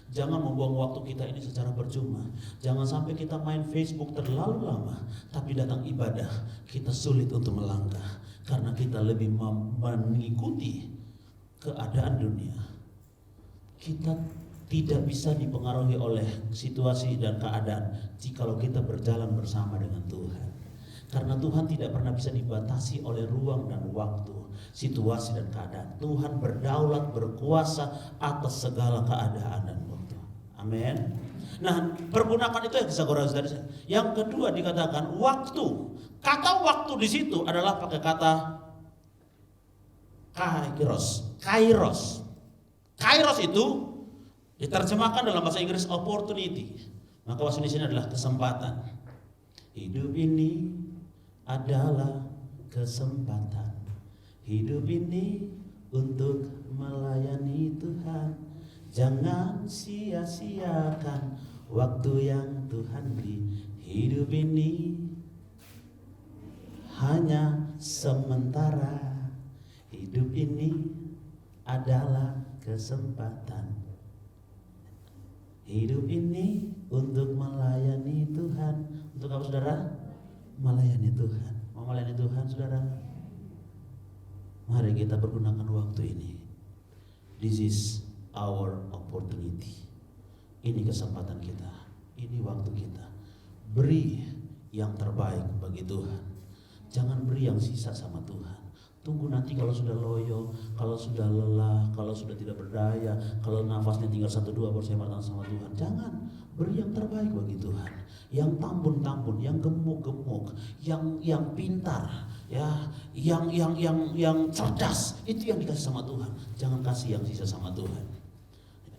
Jangan membuang waktu kita ini secara percuma. Jangan sampai kita main Facebook terlalu lama, tapi datang ibadah kita sulit untuk melangkah, karena kita lebih mengikuti keadaan dunia. Kita tidak bisa dipengaruhi oleh situasi dan keadaan jikalau kita berjalan bersama dengan Tuhan. Karena Tuhan tidak pernah bisa dibatasi oleh ruang dan waktu, situasi dan keadaan. Tuhan berdaulat, berkuasa atas segala keadaan dan waktu. Amin. Nah, pergunakan itu yang disampaikan dari saya. Yang kedua dikatakan waktu. Kata waktu di situ adalah pakai kata kairos. Kairos. Kairos itu diterjemahkan dalam bahasa Inggris opportunity. Maka bahasa Indonesia adalah kesempatan. Hidup ini adalah kesempatan. Hidup ini untuk melayani Tuhan. Jangan sia-siakan waktu yang Tuhan beri. Hidup ini hanya sementara. Hidup ini adalah kesempatan. Hidup ini untuk melayani Tuhan. Untuk apa, saudara? Melayani Tuhan. Mau melayani Tuhan, saudara? Mari kita pergunakan waktu ini. This is our opportunity. Ini kesempatan kita. Ini waktu kita. Beri yang terbaik bagi Tuhan. Jangan beri yang sisa sama Tuhan. Tunggu nanti kalau sudah loyo, kalau sudah lelah, kalau sudah tidak berdaya, kalau nafasnya tinggal 1-2 baru saya bertanya sama Tuhan. Jangan, beri yang terbaik bagi Tuhan. Yang tambun-tambun, yang gemuk-gemuk, yang pintar, ya, yang cerdas, itu yang dikasih sama Tuhan. Jangan kasih yang sisa sama Tuhan.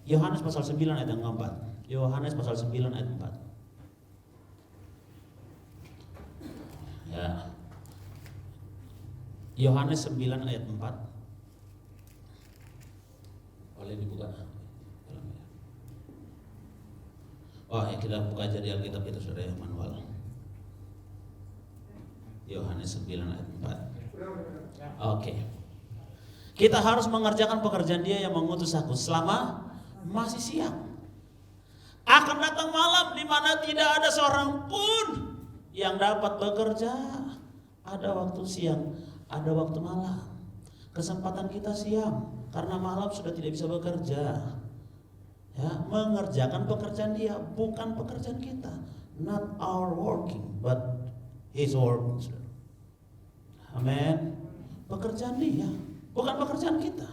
Yohanes pasal 9 ayat yang keempat. Yohanes pasal 9 ayat 4. Ya. Yohanes 9 ayat 4. Boleh dibuka? Oh ya, kita buka aja di Alkitab kita, saudara, ya, manual. Yohanes 9 ayat 4. Oke. Kita harus mengerjakan pekerjaan Dia yang mengutus aku selama masih siang. Akan datang malam di mana tidak ada seorang pun yang dapat bekerja. Ada waktu siang, ada waktu malam. Kesempatan kita siang karena malam sudah tidak bisa bekerja. Ya, mengerjakan pekerjaan Dia, bukan pekerjaan kita. Not our working, but His work. Amin. Pekerjaan Dia, bukan pekerjaan kita.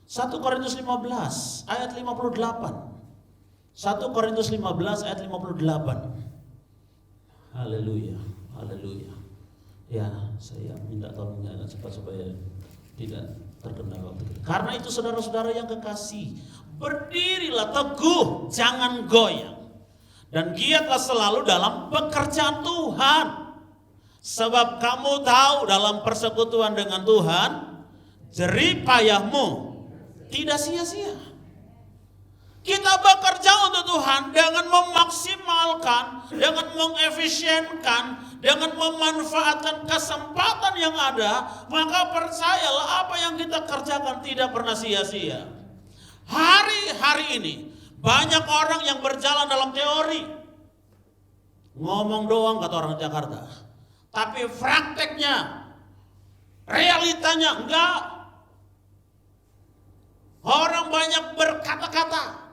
1 Korintus 15 ayat 58. 1 Korintus 15 ayat 58. Haleluya, haleluya. Ya, saya minta tolongnya agak cepat supaya tidak terkendala waktu kita. Karena itu saudara-saudara yang kekasih, berdirilah teguh, jangan goyang. Dan giatlah selalu dalam pekerjaan Tuhan. Sebab kamu tahu dalam persekutuan dengan Tuhan, jerih payahmu tidak sia-sia. Kita bekerja untuk Tuhan dengan memaksimalkan, dengan mengefisienkan, dengan memanfaatkan kesempatan yang ada, maka percayalah apa yang kita kerjakan tidak pernah sia-sia. Hari-hari ini banyak orang yang berjalan dalam teori, ngomong doang kata orang Jakarta, tapi prakteknya, realitanya enggak. Orang banyak berkata-kata,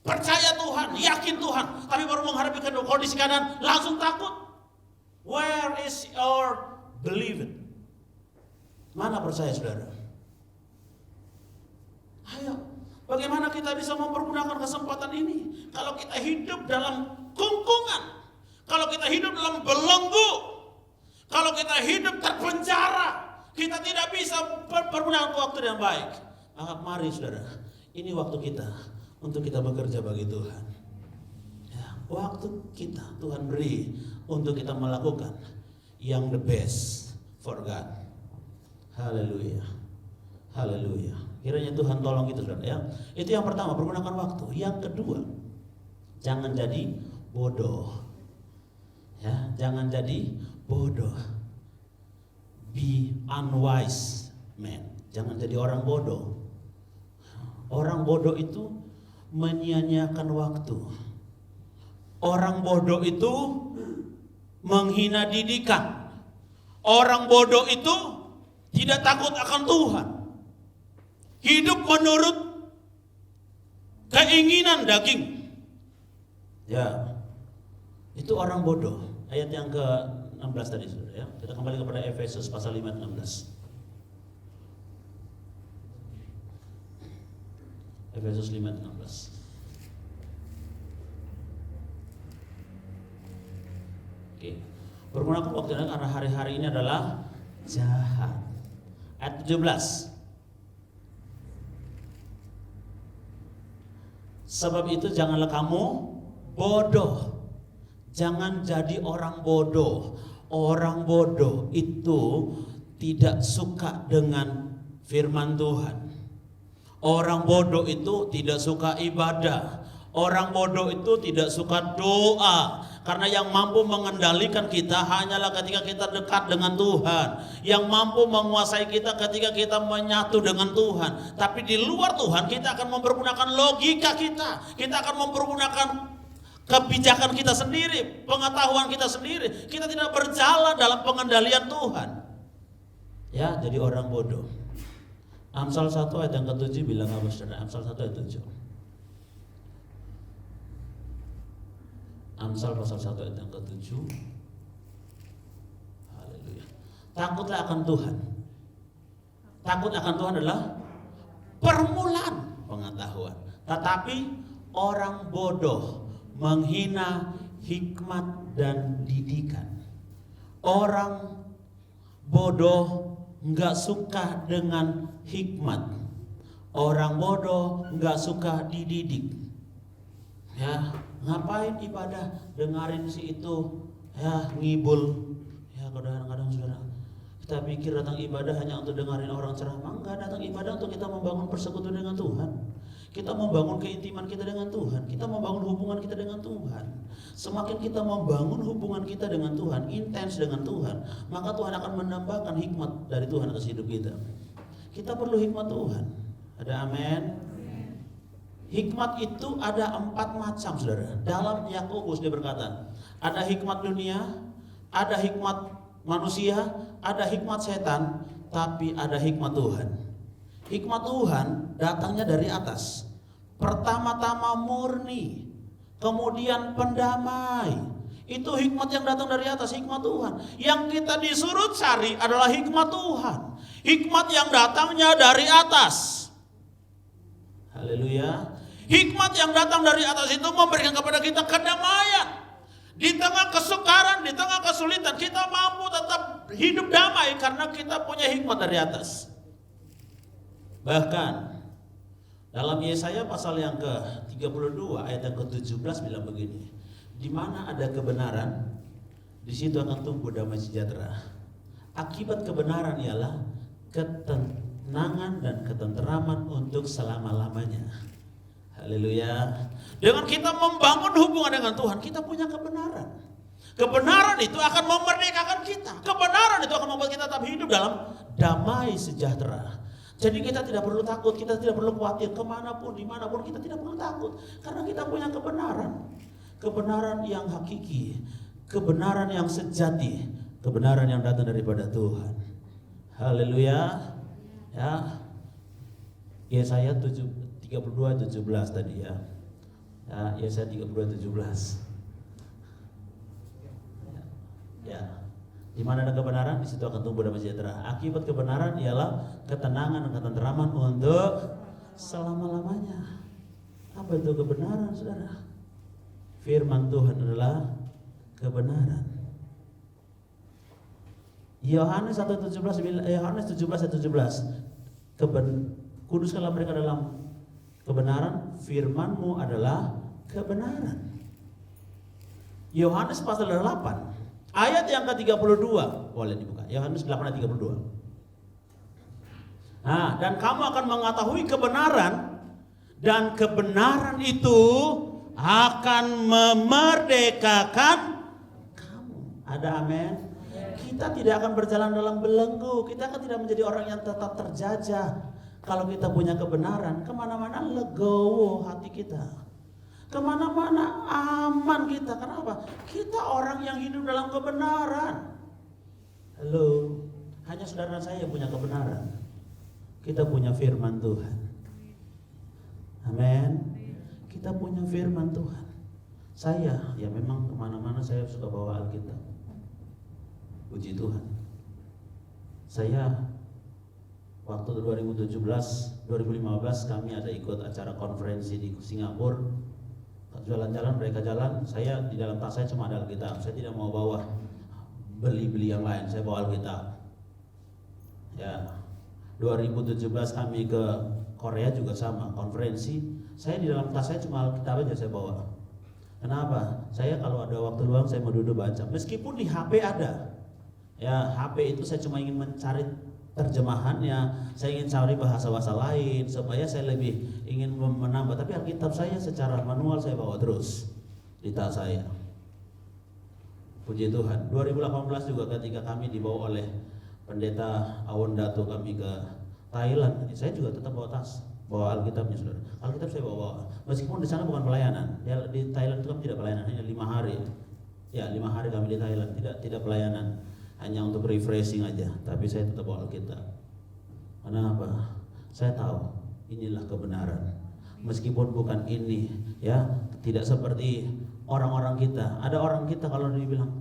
percaya Tuhan, yakin Tuhan, tapi baru menghadapi kondisi keadaan langsung takut. Where is your believing? Mana percaya saudara? Ayo, bagaimana kita bisa mempergunakan kesempatan ini? Kalau kita hidup dalam kungkungan, kalau kita hidup dalam belenggu, kalau kita hidup terpenjara, kita tidak bisa mempergunakan waktu yang baik. Mari saudara, ini waktu kita untuk kita bekerja bagi Tuhan. Ya, waktu kita Tuhan beri untuk kita melakukan yang the best for God. Haleluya, haleluya. Kiranya Tuhan tolong kita saudara ya. Itu yang pertama, pergunakan waktu. Yang kedua, jangan jadi bodoh. Ya, jangan jadi bodoh. Be unwise man. Jangan jadi orang bodoh. Orang bodoh itu menyia-nyiakan waktu. Orang bodoh itu menghina didikan. Orang bodoh itu tidak takut akan Tuhan. Hidup menurut keinginan daging. Ya, itu orang bodoh. Ayat yang ke-16 tadi saudara ya. Kita kembali kepada Efesus pasal 5 ayat 16. Efesus 5 ayat 16. Oke. Pergunakan waktu karena hari-hari ini adalah jahat. Ayat 17. Sebab itu janganlah kamu bodoh. Jangan jadi orang bodoh. Orang bodoh itu tidak suka dengan firman Tuhan. Orang bodoh itu tidak suka ibadah. Orang bodoh itu tidak suka doa. Karena yang mampu mengendalikan kita hanyalah ketika kita dekat dengan Tuhan. Yang mampu menguasai kita ketika kita menyatu dengan Tuhan. Tapi di luar Tuhan kita akan mempergunakan logika kita. Kita akan mempergunakan kebijakan kita sendiri, pengetahuan kita sendiri. Kita tidak berjalan dalam pengendalian Tuhan. Ya, jadi orang bodoh. Amsal 1 ayat yang ke-7 bilang apa saudara? Amsal 1 ayat 7. Amsal pasal 1 ayat yang ke-7. Haleluya. Takutlah akan Tuhan. Takut akan Tuhan adalah permulaan pengetahuan. Tetapi orang bodoh menghina hikmat dan didikan. Orang bodoh enggak suka dengan hikmat. Orang bodoh enggak suka dididik. Ya, ngapain ibadah dengerin si itu ya ngibul. Ya kadang-kadang saudara Kita pikir datang ibadah hanya untuk dengerin orang ceramah. Enggak, datang ibadah untuk kita membangun persekutuan dengan Tuhan. Kita membangun keintiman kita dengan Tuhan. Kita membangun hubungan kita dengan Tuhan. Semakin kita membangun hubungan kita dengan Tuhan, intens dengan Tuhan, maka Tuhan akan menambahkan hikmat dari Tuhan atas hidup kita. Kita perlu hikmat Tuhan. Ada amin? Hikmat itu ada 4 macam, saudara. Dalam Yakobus dia berkata, ada hikmat dunia, ada hikmat manusia, ada hikmat setan, tapi ada hikmat Tuhan. Hikmat Tuhan datangnya dari atas. Pertama-tama murni, kemudian pendamai. Itu hikmat yang datang dari atas, hikmat Tuhan. Yang kita disuruh cari adalah hikmat Tuhan. Hikmat yang datangnya dari atas. Haleluya. Hikmat yang datang dari atas itu memberikan kepada kita kedamaian. Di tengah kesukaran, di tengah kesulitan, kita mampu tetap hidup damai karena kita punya hikmat dari atas. Bahkan dalam Yesaya pasal yang ke-32 ayat yang ke-17 bilang begini, di mana ada kebenaran, di situ akan tumbuh damai sejahtera. Akibat kebenaran ialah ketenangan dan ketenteraman untuk selama-lamanya. Haleluya. Dengan kita membangun hubungan dengan Tuhan, kita punya kebenaran. Kebenaran itu akan memerdekakan kita. Kebenaran itu akan membuat kita tetap hidup dalam damai sejahtera. Jadi kita tidak perlu takut, kita tidak perlu khawatir kemanapun, dimanapun kita tidak perlu takut. Karena kita punya kebenaran. Kebenaran yang hakiki, kebenaran yang sejati, kebenaran yang datang daripada Tuhan. Haleluya. Ya. Yesaya 32:17 tadi ya. Ya, Yesaya 32:17. Ya. Di mana ada kebenaran, di situ akan tumbuh damai sejahtera. Akibat kebenaran ialah ketenangan dan ketenteraman untuk selama-lamanya. Apa itu kebenaran, saudara? Firman Tuhan adalah kebenaran. Yohanes 17:17. Kuduskanlah mereka dalam kebenaran, firman-Mu adalah kebenaran. Yohanes pasal 8 ayat yang ke-32, boleh dibuka. Yohanes 8 ayat 32. Nah, dan kamu akan mengetahui kebenaran, dan kebenaran itu akan memerdekakan kamu. Ada amin? Kita tidak akan berjalan dalam belenggu. Kita akan tidak menjadi orang yang tetap terjajah. Kalau kita punya kebenaran, kemana-mana legowo hati kita. Kemana-mana aman kita. Kenapa? Kita orang yang hidup dalam kebenaran. Halo, hanya saudara dan saya yang punya kebenaran. Kita punya firman Tuhan. Amin. Kita punya firman Tuhan. Saya, ya memang kemana-mana saya suka bawa Alkitab. Puji Tuhan. Saya waktu 2015 kami ada ikut acara konferensi di Singapura. Jalan-jalan, mereka jalan, saya di dalam tas saya cuma ada Alkitab. Saya tidak mau bawa beli-beli yang lain, saya bawa Alkitab. Ya, 2017 kami ke Korea juga sama, konferensi. Saya di dalam tas saya cuma Alkitab aja saya bawa. Kenapa? Saya kalau ada waktu luang saya mau duduk baca. Meskipun di HP ada. Ya, HP itu saya cuma ingin mencari terjemahannya, saya ingin cari bahasa-bahasa lain supaya saya lebih ingin menambah. Tapi Alkitab saya secara manual saya bawa terus di tas saya. Puji Tuhan. 2018 juga ketika kami dibawa oleh pendeta Awon Dato kami ke Thailand, saya juga tetap bawa tas, bawa Alkitabnya, saudara. Alkitab saya bawa. Meskipun di sana bukan pelayanan. Di Thailand itu kami tidak pelayanan, hanya 5 hari. Ya, 5 hari kami di Thailand, tidak pelayanan. Hanya untuk refreshing aja, tapi saya tetap bawa Alkitab. Kenapa? Saya tahu inilah kebenaran. Meskipun bukan ini, ya, tidak seperti orang-orang kita. Ada orang kita kalau dibilang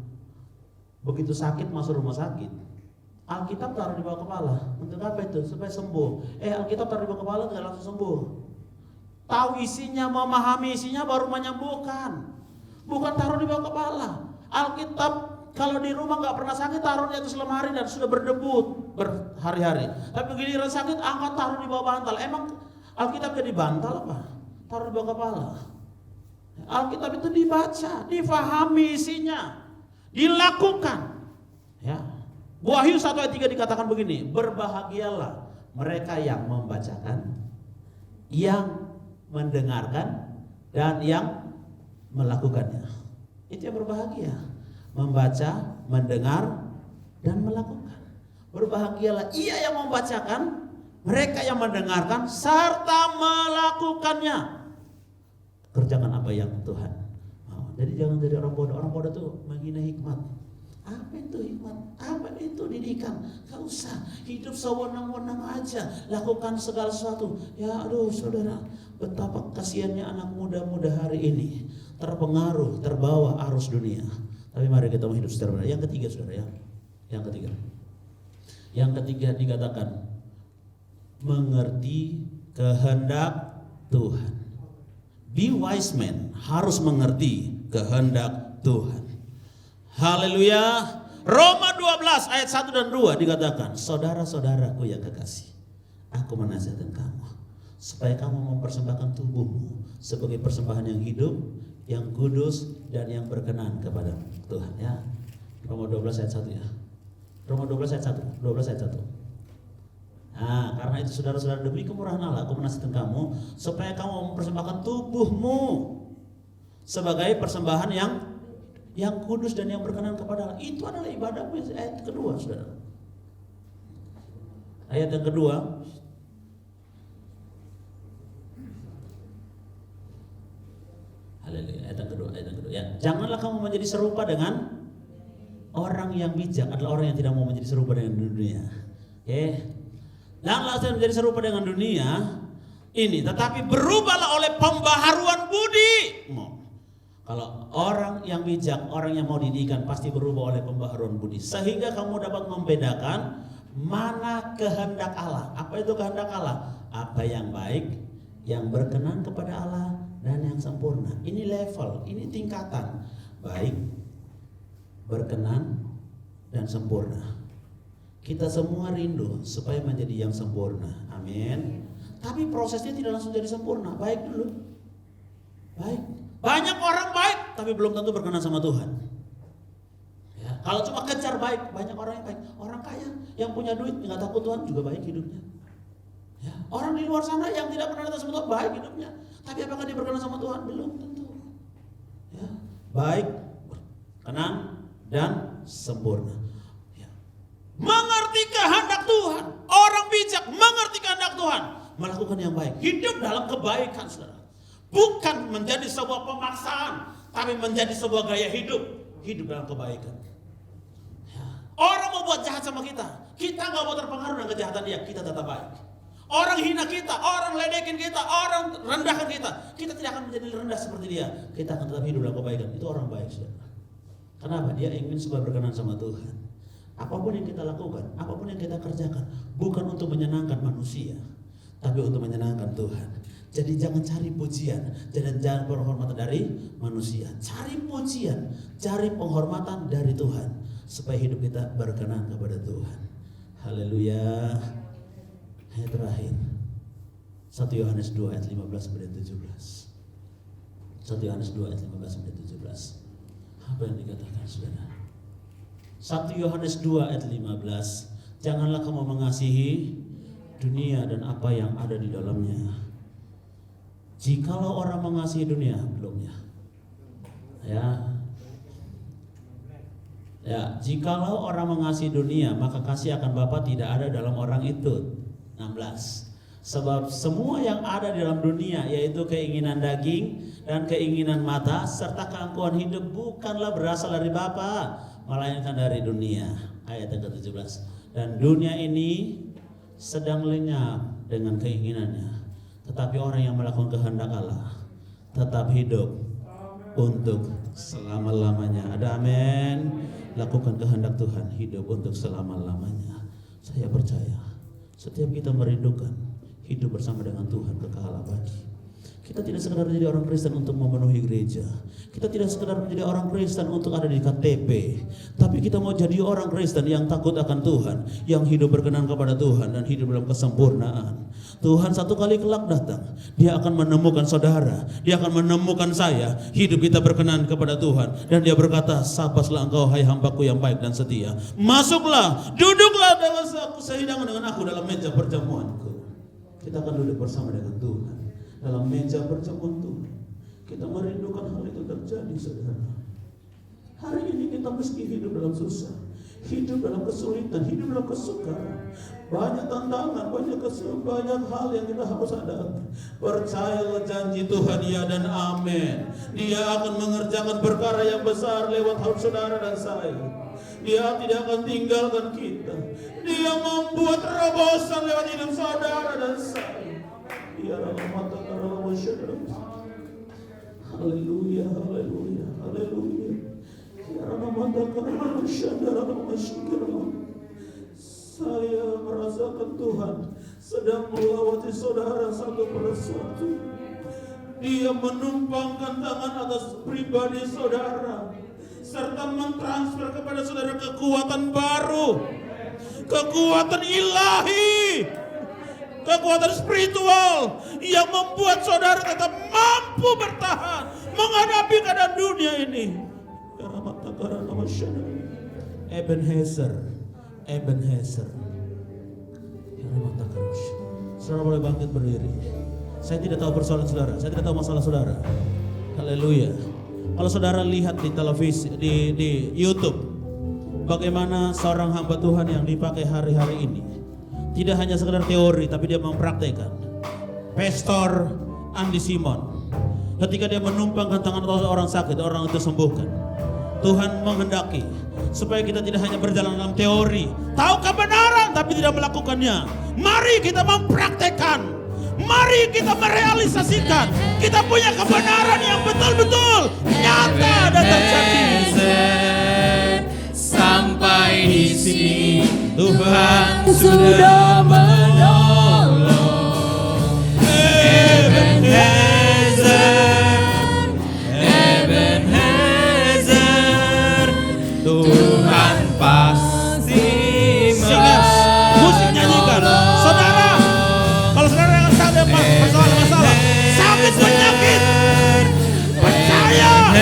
begitu sakit masuk rumah sakit, Alkitab taruh di bawah kepala. Untuk apa itu? Supaya sembuh. Alkitab taruh di bawah kepala tidak langsung sembuh. Tahu isinya, memahami isinya baru menyembuhkan. Bukan taruh di bawah kepala. Alkitab kalau di rumah nggak pernah sakit, taruh di atas lemari dan sudah berdebu berhari-hari. Tapi giliran sakit, angkat taruh di bawah bantal. Emang Alkitab jadi bantal apa? Taruh di bawah kepala. Alkitab itu dibaca, difahami isinya, dilakukan. Ya, Wahyu 1 ayat 3 dikatakan begini, berbahagialah mereka yang membacakan, yang mendengarkan, dan yang melakukannya. Itu yang berbahagia, membaca, mendengar, dan melakukan. Berbahagialah ia yang membacakan, mereka yang mendengarkan, serta melakukannya. Kerjakan apa yang Tuhan mau. Jadi jangan jadi orang bodoh. Orang bodoh itu menghina hikmat. Apa itu hikmat? Apa itu didikan? Gak usah. Hidup sewenang-wenang aja. Lakukan segala sesuatu. Ya aduh saudara, betapa kasihannya anak muda-muda hari ini. Terpengaruh, terbawa arus dunia. Tapi mari kita hidup secara benar. Yang ketiga saudara ya. Yang ketiga dikatakan mengerti kehendak Tuhan. Be wise man, harus mengerti kehendak Tuhan. Haleluya. Roma 12 ayat 1 dan 2 dikatakan, saudara-saudaraku yang kekasih, aku menasihatkan kamu supaya kamu mempersembahkan tubuhmu sebagai persembahan yang hidup, yang kudus, dan yang berkenan kepada Tuhan ya. Roma 12 ayat 1 ya. Roma 12 ayat 1. 12 ayat 1. Nah, karena itu saudara-saudara, demi kemurahan Allah aku menasihatkan kamu supaya kamu mempersembahkan tubuhmu sebagai persembahan yang kudus dan yang berkenan kepada Allah. Itu adalah ibadahmu. Ayat kedua saudara. Ayat yang kedua, haleluya. Ayat yang kedua ya. Janganlah kamu menjadi serupa dengan orang yang bijak, adalah orang yang tidak mau menjadi serupa dengan dunia. Oke. Janganlah menjadi serupa dengan dunia ini, tetapi berubahlah oleh pembaharuan budi. Kalau orang yang bijak, orang yang mau didikan, pasti berubah oleh pembaharuan budi, sehingga kamu dapat membedakan mana kehendak Allah. Apa itu kehendak Allah? Apa yang baik, yang berkenan kepada Allah, dan yang sempurna. Ini level, ini tingkatan. Baik, berkenan, dan sempurna. Kita semua rindu supaya menjadi yang sempurna. Amin. Tapi prosesnya tidak langsung jadi sempurna. Baik dulu. Baik. Banyak orang baik tapi belum tentu berkenan sama Tuhan. Ya, kalau cuma kejar baik, banyak orang yang baik. Orang kaya yang punya duit nggak takut Tuhan juga baik hidupnya. Ya, orang di luar sana yang tidak pernah datang sama Tuhan baik hidupnya. Tapi apakah dia berkenan sama Tuhan? Belum tentu. Ya, baik, berkenan, dan sempurna. Mengerti kehendak Tuhan. Orang bijak mengerti kehendak Tuhan, melakukan yang baik, hidup dalam kebaikan saudara. Bukan menjadi sebuah pemaksaan, tapi menjadi sebuah gaya hidup, hidup dalam kebaikan. Orang mau buat jahat sama kita gak mau terpengaruh dengan kejahatan dia, kita tetap baik. Orang hina kita, orang ledekin kita, orang rendahkan kita tidak akan menjadi rendah seperti dia. Kita akan tetap hidup dalam kebaikan. Itu orang baik saudara. Kenapa? Dia ingin supaya berkenan sama Tuhan. Apapun yang kita lakukan, apapun yang kita kerjakan, bukan untuk menyenangkan manusia, tapi untuk menyenangkan Tuhan. Jadi jangan cari pujian, jangan penghormatan dari manusia. Cari pujian, cari penghormatan dari Tuhan, supaya hidup kita berkenan kepada Tuhan. Haleluya. Ayat terakhir, 1 Yohanes 2 ayat 15 sampai 17. 1 Yohanes 2 ayat 15 sampai 17. Apa yang dikatakan saudara? 1 Yohanes 2 ayat 15. Janganlah kamu mengasihi dunia dan apa yang ada di dalamnya. Jikalau orang mengasihi dunia, belum ya, jikalau orang mengasihi dunia, maka kasih akan Bapa tidak ada dalam orang itu. 16. Sebab semua yang ada di dalam dunia, yaitu keinginan daging dan keinginan mata serta keangkuhan hidup, bukanlah berasal dari Bapa, melainkan dari dunia. Ayat yang ke-17. Dan dunia ini sedang lenyap dengan keinginannya, tetapi orang yang melakukan kehendak Allah tetap hidup untuk selama-lamanya. Ada amin. Lakukan kehendak Tuhan, hidup untuk selama-lamanya. Saya percaya setiap kita merindukan hidup bersama dengan Tuhan kekal abadi. Kita tidak sekedar menjadi orang Kristen untuk memenuhi gereja. Kita tidak sekedar menjadi orang Kristen untuk ada di KTP. Tapi kita mau jadi orang Kristen yang takut akan Tuhan, yang hidup berkenan kepada Tuhan dan hidup dalam kesempurnaan. Tuhan satu kali kelak datang, Dia akan menemukan saudara, Dia akan menemukan saya, hidup kita berkenan kepada Tuhan. Dan Dia berkata, "Sabaslah engkau hai hambaku yang baik dan setia. Masuklah, duduklah dalam sehidangan dengan aku dalam meja perjamuanku." Kita akan duduk bersama dengan Tuhan dalam meja perjamuan Tuhan. Kita merindukan hal itu terjadi, saudara. Hari ini kita meski hidup dalam susah, hidup dalam kesulitan, hidup dalam kesukaran, banyak tantangan, banyak hal yang kita harus hadapi. Percayalah janji Tuhan, ya dan amin. Dia akan mengerjakan perkara yang besar lewat hidup saudara dan saya. Dia tidak akan tinggalkan kita. Dia membuat terobosan lewat hidup saudara dan saya. Haleluya, haleluya, haleluya. Saya merasakan Tuhan sedang melawati saudara satu persatu. Dia menumpangkan tangan atas pribadi saudara, serta mentransfer kepada saudara kekuatan baru, kekuatan ilahi, kekuatan spiritual yang membuat saudara tetap mampu bertahan menghadapi keadaan dunia ini. Ebenezer, Ebenezer. Saudara boleh bangkit berdiri. Saya tidak tahu persoalan saudara, saya tidak tahu masalah saudara. Haleluya. Kalau saudara lihat di televisi, di YouTube, bagaimana seorang hamba Tuhan yang dipakai hari-hari ini, tidak hanya sekedar teori, tapi dia mempraktekkan. Pastor Andi Simon, ketika dia menumpangkan tangan orang sakit, orang itu sembuhkan. Tuhan menghendaki supaya kita tidak hanya berjalan dalam teori, tahu kebenaran tapi tidak melakukannya. Mari kita mempraktekkan, mari kita merealisasikan. Kita punya kebenaran yang betul-betul nyata dan terjadi. Sampai di sini Tuhan sudah menolong. Ebenezer, Ebenezer, Tuhan pasti musik nyanyikan. Saudara, kalau saudara yang ada masalah, sakit, penyakit, percaya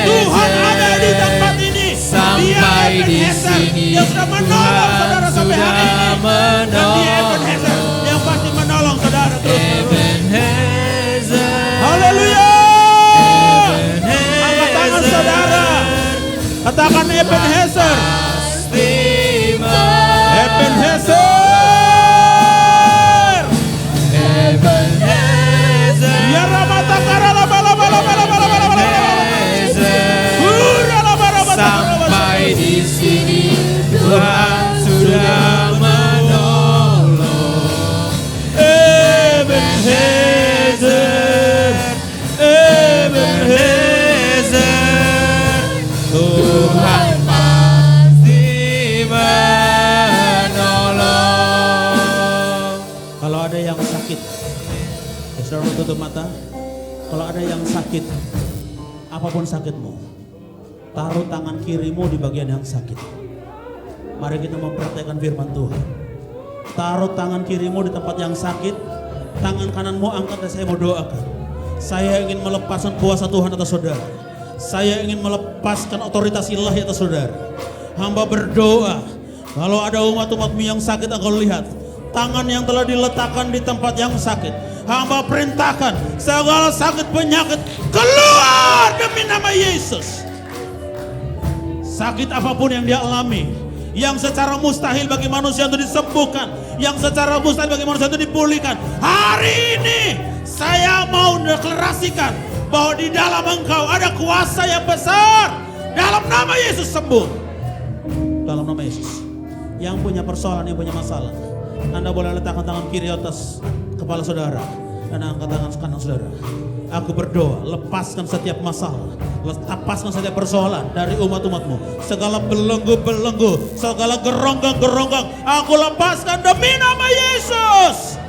Tuhan ada di tempat ini. Dia Ebenezer yang sudah menolong saudara sampai hari ini. Dan dia Ebenezer yang pasti menolong saudara terus. Haleluya. Angkat tangan saudara, katakan Ebenezer. Ebenezer. Ya ramata karala bala bala bala bala bala bala. Sampai di sini Tuhan sudah menolong. Ebenezer, Ebenezer, Tuhan pasti menolong. Kalau ada yang sakit, saudara tutup mata. Kalau ada yang sakit, apapun sakitmu, taruh tangan kirimu di bagian yang sakit. Mari kita mempraktekkan firman Tuhan. Taruh tangan kirimu di tempat yang sakit, tangan kananmu angkat dan saya mau doakan. Saya ingin melepaskan kuasa Tuhan atas saudara. Saya ingin melepaskan otoritas ilahi atas saudara. Hamba berdoa, kalau ada umat-umatmu yang sakit, engkau lihat tangan yang telah diletakkan di tempat yang sakit. Hamba perintahkan segala sakit penyakit keluar demi nama Yesus. Sakit apapun yang dia alami, yang secara mustahil bagi manusia untuk disembuhkan, yang secara mustahil bagi manusia untuk dipulihkan, hari ini saya mau deklarasikan bahwa di dalam engkau ada kuasa yang besar. Dalam nama Yesus sembuh. Dalam nama Yesus. Yang punya persoalan, yang punya masalah, Anda boleh letakkan tangan kiri atas kepala saudara dan angkat tangan kanan saudara. Aku berdoa, lepaskan setiap masalah, lepaskan setiap persoalan dari umat-umatmu. Segala belenggu-belenggu, segala geronggang-geronggang, aku lepaskan demi nama Yesus.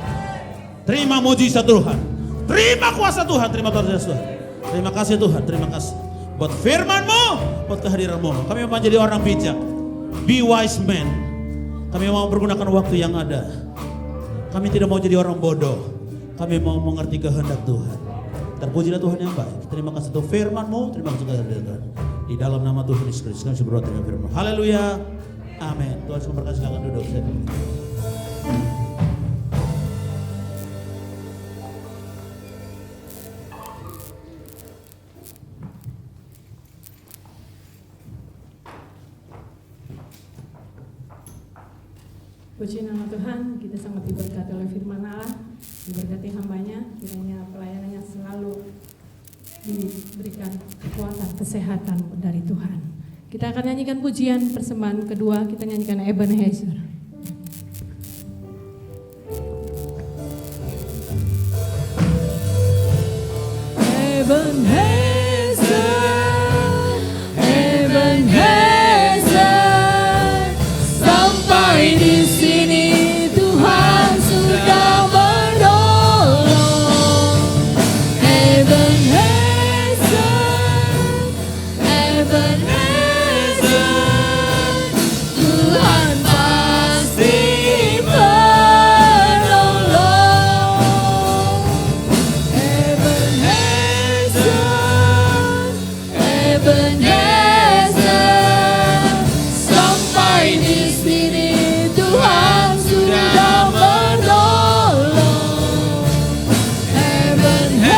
Terima mujizat Tuhan, Terima kuasa Tuhan, terima kuasa Tuhan. Terima kasih Tuhan, terima kasih. Buat firman-Mu, buat kehadiran-Mu. Kami mau jadi orang bijak. Be wise man. Kami mau menggunakan waktu yang ada. Kami tidak mau jadi orang bodoh. Kami mau mengerti kehendak Tuhan. Terpujilah Tuhan yang baik. Terima kasih untuk firman-Mu, terima kasih kehadiran Tuhan. Di dalam nama Tuhan Yesus Kristus kami berdoa dengan firman. Haleluya. Amin. Tuhan memberkati, silakan duduk. Puji nama Tuhan, kita sangat diberkati oleh firman Allah, diberkati hambanya, kiranya pelayanannya selalu diberikan kekuatan, kesehatan dari Tuhan. Kita akan nyanyikan pujian persembahan kedua, kita nyanyikan Ebenezer. Ebenezer, sampai di sini Tuhan sudah menolong. Ebenezer, Tuhan pasti menolong. Ebenezer, sampai di sini Tuhan sudah menolong. Ebenezer,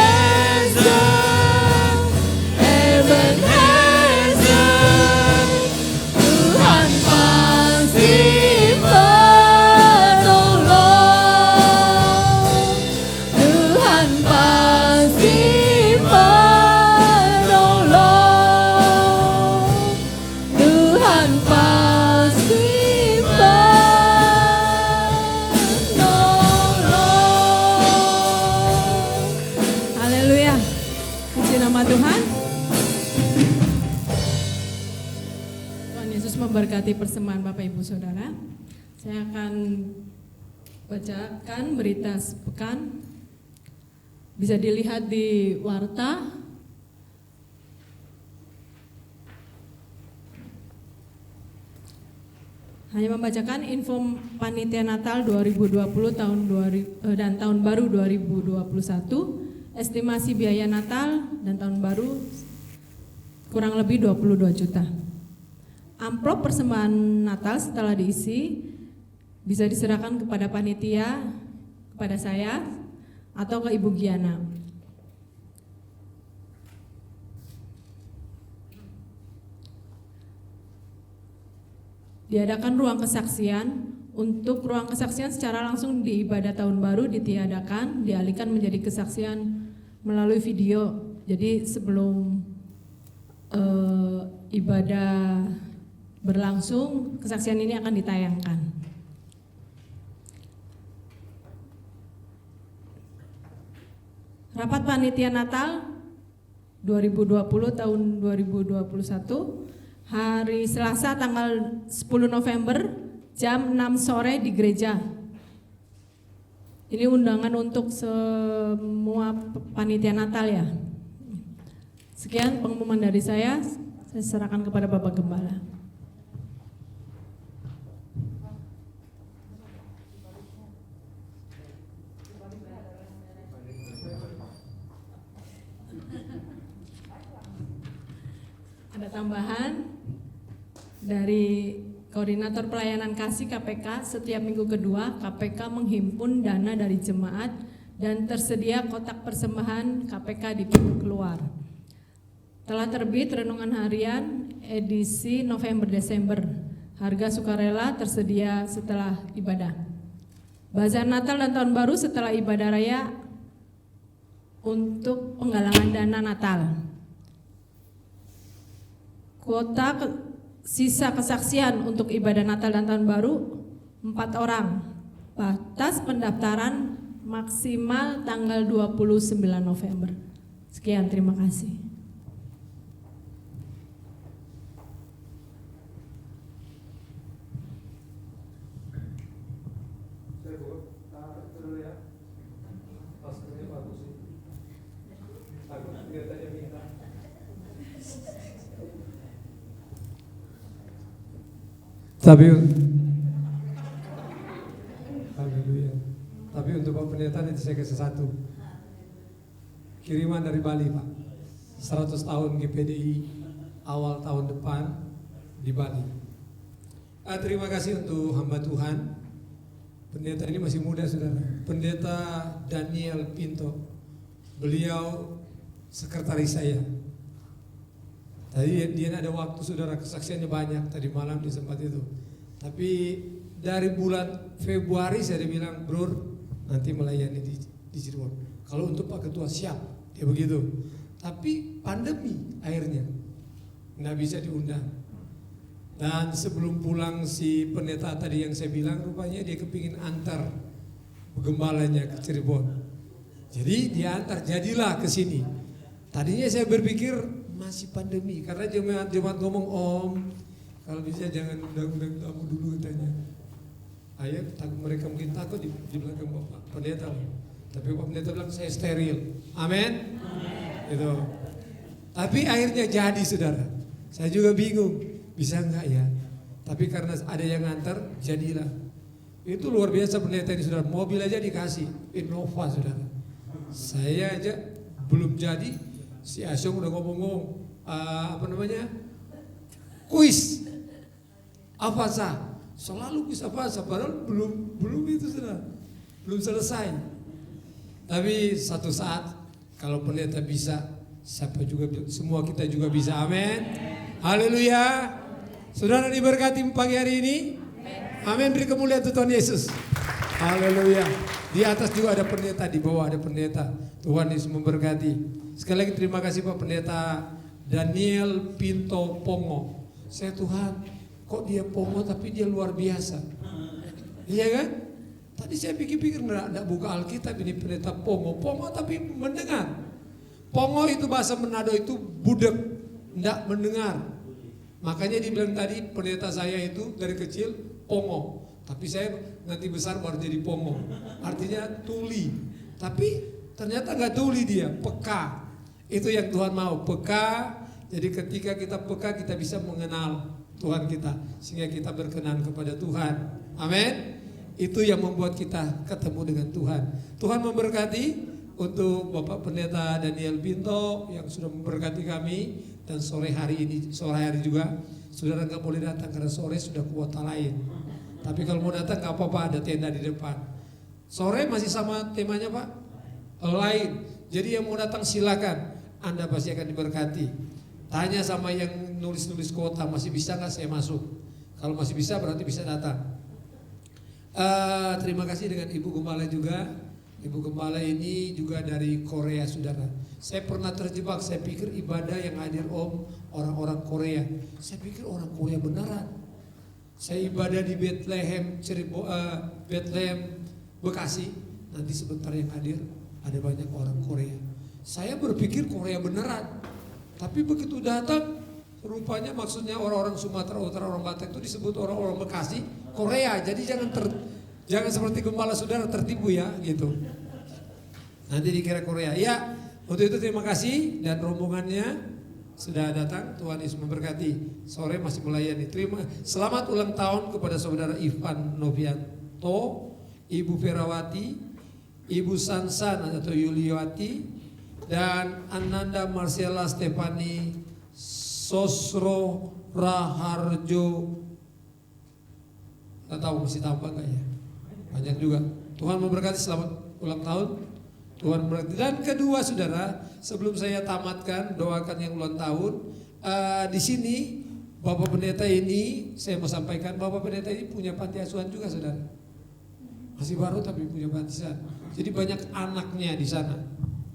Tuhan pasti menolong. Tuhan pasti menolong. Tuhan pasti menolong. Haleluya. Puji nama Tuhan. Tuhan Yesus memberkati persembahan Bapak Ibu Saudara. Saya akan bacakan berita sepekan. Bisa dilihat di warta. Hanya membacakan info panitia Natal 2020 dan tahun baru 2021, estimasi biaya Natal dan tahun baru kurang lebih 22 juta. Amplop persembahan Natal setelah diisi bisa diserahkan kepada panitia, kepada saya, atau ke Ibu Giana. Diadakan ruang kesaksian. Untuk ruang kesaksian secara langsung di ibadah tahun baru ditiadakan, dialihkan menjadi kesaksian melalui video. Jadi sebelum ibadah berlangsung, kesaksian ini akan ditayangkan. Rapat Panitia Natal 2020 tahun 2021 hari Selasa tanggal 10 November jam 6 sore di gereja. Ini undangan untuk semua panitia Natal ya. Sekian pengumuman dari saya serahkan kepada Bapak Gembala. Ada tambahan dari Koordinator Pelayanan Kasih KPK, setiap minggu kedua KPK menghimpun dana dari jemaat dan tersedia kotak persembahan KPK di pintu keluar. Telah terbit renungan harian edisi November-Desember. Harga sukarela tersedia setelah ibadah. Bazar Natal dan Tahun Baru setelah ibadah raya untuk penggalangan dana Natal. Kuota sisa kesaksian untuk ibadah Natal dan Tahun Baru 4 orang. Batas pendaftaran maksimal tanggal 29 November. Sekian, terima kasih. Tapi haleluya. Tapi untuk Pak Pendeta nanti saya kasih satu. Kiriman dari Bali, Pak. 100 tahun GPDI awal tahun depan di Bali. Terima kasih untuk hamba Tuhan. Pendeta ini masih muda, saudara. Pendeta Daniel Pinto. Beliau sekretaris saya. Tadi dia ada waktu, saudara, kesaksiannya banyak tadi malam di tempat itu. Tapi dari bulan Februari saya bilang, Bro, nanti melayani di Cirebon. Kalau untuk Pak Ketua siap, dia begitu. Tapi pandemi akhirnya nggak bisa diundang. Dan sebelum pulang si pendeta tadi yang saya bilang, rupanya dia kepingin antar gembalanya ke Cirebon. Jadi dia antar, jadilah ke sini. Tadinya saya berpikir masih pandemi, karena jemaat ngomong, Om, kalau bisa jangan undang-undang tamu dulu katanya. Ayah, mereka mungkin takut di belakang Bapak Pendeta. Tapi Bapak Pendeta bilang saya steril. Amin. Itu. Tapi akhirnya jadi, saudara. Saya juga bingung, bisa enggak ya? Tapi karena ada yang ngantar, jadilah. Itu luar biasa pendeta ini, saudara. Mobil aja dikasih, Innova, saudara. Saya aja belum jadi, si Asyong udah ngomong-ngomong, kuis Avanza. Selalu kuis Avanza, padahal belum itu, saudara. Belum selesai. Tapi satu saat kalau pendeta bisa, semua kita juga bisa. Amin. Haleluya. Saudara diberkati pagi hari ini. Amin. Beri kemuliaan Tuhan Yesus. Haleluya. Di atas juga ada pendeta, di bawah ada pendeta. Tuhan Yesus memberkati. Sekali lagi terima kasih Pak Pendeta Daniel Pinto Pongo. Saya, Tuhan, kok dia Pongo tapi dia luar biasa. Iya kan? Tadi saya pikir-pikir enggak buka Alkitab, ini pendeta Pongo tapi mendengar. Pongo itu bahasa Manado itu budek, enggak mendengar. Makanya dibilang tadi pendeta saya itu dari kecil Pongo, tapi saya nanti besar baru jadi Pongo. Artinya tuli. Tapi ternyata enggak tuli dia, peka. Itu yang Tuhan mau, peka. Jadi ketika kita peka, kita bisa mengenal Tuhan kita, sehingga kita berkenan kepada Tuhan. Amin. Itu yang membuat kita ketemu dengan Tuhan. Tuhan memberkati untuk Bapak Pendeta Daniel Pinto yang sudah memberkati kami. Dan sore hari juga, saudara nggak boleh datang karena sore sudah kuota lain. Tapi kalau mau datang nggak apa-apa, ada tenda di depan. Sore masih sama temanya Pak, lain. Jadi yang mau datang silakan, Anda pasti akan diberkati. Tanya sama yang nulis-nulis kuota, masih bisa nggak saya masuk? Kalau masih bisa berarti bisa datang. Terima kasih dengan Ibu Gembala juga. Ibu Gembala ini juga dari Korea, saudara. Saya pernah terjebak, saya pikir ibadah yang hadir Om orang-orang Korea. Saya pikir orang Korea beneran. Saya ibadah di Bethlehem, Bethlehem, Bekasi. Nanti sebentar yang hadir ada banyak orang Korea. Saya berpikir Korea beneran. Tapi begitu datang, rupanya maksudnya orang-orang Sumatera Utara, orang Batak itu disebut orang-orang Bekasi, Korea. Jadi jangan seperti gembala saudara tertipu ya, gitu. Nanti dikira Korea. Ya, untuk itu terima kasih dan rombongannya sudah datang. Tuhan Yesus memberkati. Sore masih melayani. Selamat ulang tahun kepada saudara Ivan Novianto, Ibu Ferawati, Ibu Sansan atau Yuliwati, dan Ananda Marcella Stefani Sosro Raharjo. Nggak tahu masih tambah nggak ya? Banyak juga. Tuhan memberkati, selamat ulang tahun. Tuhan memberkati. Dan kedua saudara, sebelum saya tamatkan doakan yang ulang tahun. Di sini Bapak Pendeta ini saya mau sampaikan, Bapak Pendeta ini punya panti asuhan juga saudara. Masih baru tapi punya panti asuhan. Jadi banyak anaknya di sana,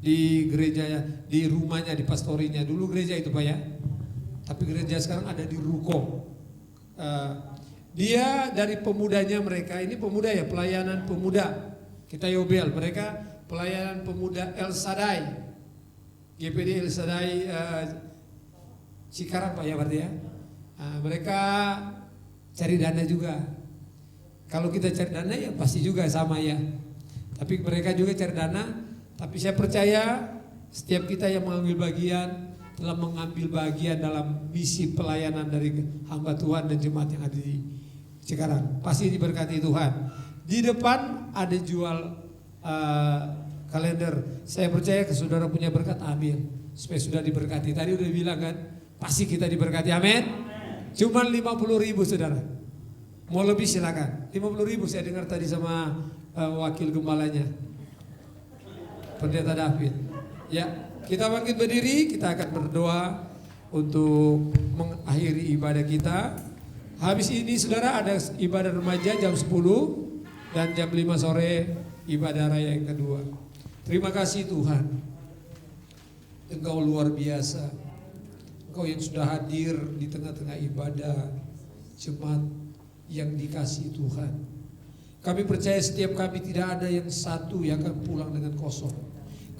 di gerejanya, di rumahnya, di pastorinya. Dulu gereja itu Pak ya. Tapi gereja sekarang ada di Ruko. Dia dari pemudanya mereka, ini pemuda ya, pelayanan pemuda. Kita Yobel, mereka pelayanan pemuda El Shaddai. GPD El Shaddai Cikarang Pak ya berarti ya. Mereka cari dana juga. Kalau kita cari dana ya pasti juga sama ya. Tapi mereka juga cari dana. Tapi saya percaya setiap kita yang mengambil bagian telah mengambil bagian dalam misi pelayanan dari hamba Tuhan dan jemaat yang ada Cikarang. Pasti diberkati Tuhan. Di depan ada jual kalender. Saya percaya ke saudara punya berkat, ambil. Supaya sudah diberkati. Tadi udah bilang kan, pasti kita diberkati, amin. Cuman 50.000 saudara. Mau lebih silakan. 50.000 saya dengar tadi sama wakil gembalanya, Pendeta David. Ya, kita bangkit berdiri, kita akan berdoa untuk mengakhiri ibadah kita. Habis ini saudara ada ibadah remaja jam 10 dan jam 5 sore ibadah raya yang kedua. Terima kasih Tuhan, Engkau luar biasa. Engkau yang sudah hadir di tengah-tengah ibadah jemaat yang dikasih Tuhan. Kami percaya setiap kami tidak ada yang satu yang akan pulang dengan kosong.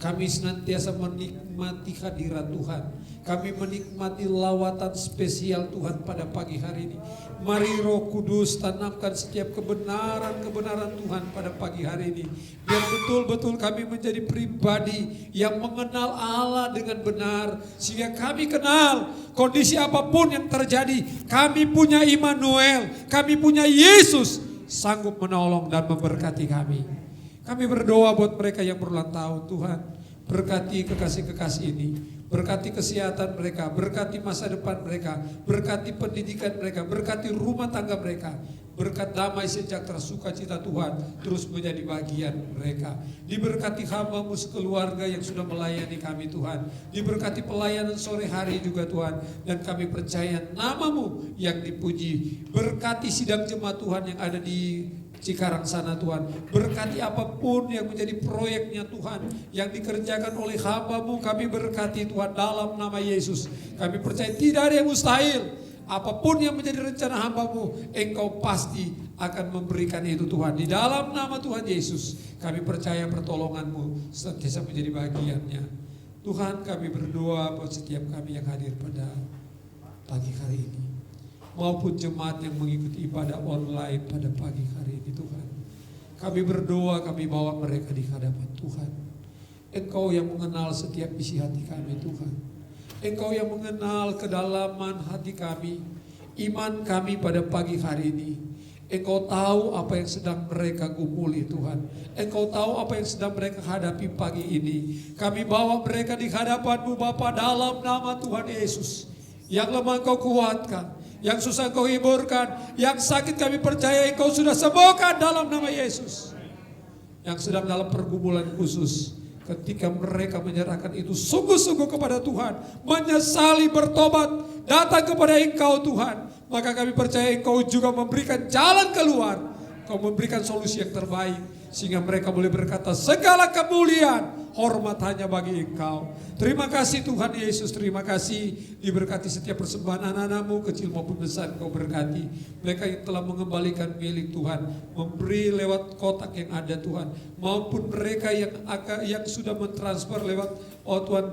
Kami senantiasa menikmati hadirat Tuhan. Kami menikmati lawatan spesial Tuhan pada pagi hari ini. Mari Roh Kudus tanamkan setiap kebenaran-kebenaran Tuhan pada pagi hari ini. Biar betul-betul kami menjadi pribadi yang mengenal Allah dengan benar. Sehingga kami kenal kondisi apapun yang terjadi. Kami punya Immanuel, kami punya Yesus sanggup menolong dan memberkati kami. Kami berdoa buat mereka yang berulang tahun, Tuhan. Berkati kekasih-kekasih ini. Berkati kesehatan mereka, berkati masa depan mereka, berkati pendidikan mereka, berkati rumah tangga mereka. Berkat damai sejahtera sukacita Tuhan terus menjadi bagian mereka. Diberkati hamba-Mu sekeluarga yang sudah melayani kami Tuhan. Diberkati pelayanan sore hari juga Tuhan. Dan kami percaya nama-Mu yang dipuji. Berkati sidang jemaat Tuhan yang ada di Cikarang sana Tuhan. Berkati apapun yang menjadi proyeknya Tuhan yang dikerjakan oleh hamba-Mu, kami berkati Tuhan dalam nama Yesus. Kami percaya tidak ada yang mustahil. Apapun yang menjadi rencana hamba-Mu, Engkau pasti akan memberikan itu Tuhan. Di dalam nama Tuhan Yesus kami percaya pertolongan-Mu senantiasa menjadi bagiannya. Tuhan, kami berdoa buat setiap kami yang hadir pada pagi hari ini, maupun jemaat yang mengikuti ibadah online pada pagi hari ini Tuhan. Kami berdoa, kami bawa mereka di hadapan Tuhan. Engkau yang mengenal setiap isi hati kami Tuhan. Engkau yang mengenal kedalaman hati kami, iman kami pada pagi hari ini. Engkau tahu apa yang sedang mereka gumuli Tuhan. Engkau tahu apa yang sedang mereka hadapi pagi ini. Kami bawa mereka di hadapan-Mu Bapa dalam nama Tuhan Yesus. Yang lemah Engkau kuatkan, yang susah Engkau hiburkan, yang sakit kami percaya Engkau sudah sembuhkan dalam nama Yesus. Yang sedang dalam pergumulan khusus, ketika mereka menyerahkan itu sungguh-sungguh kepada Tuhan, menyesali, bertobat, datang kepada Engkau Tuhan, maka kami percaya Engkau juga memberikan jalan keluar. Engkau memberikan solusi yang terbaik, sehingga mereka boleh berkata segala kemuliaan, hormat hanya bagi Engkau. Terima kasih Tuhan Yesus, terima kasih. Diberkati setiap persembahan anak-anak-Mu, kecil maupun besar Engkau berkati. Mereka yang telah mengembalikan milik Tuhan, memberi lewat kotak yang ada Tuhan, maupun mereka yang sudah mentransfer lewat Tuhan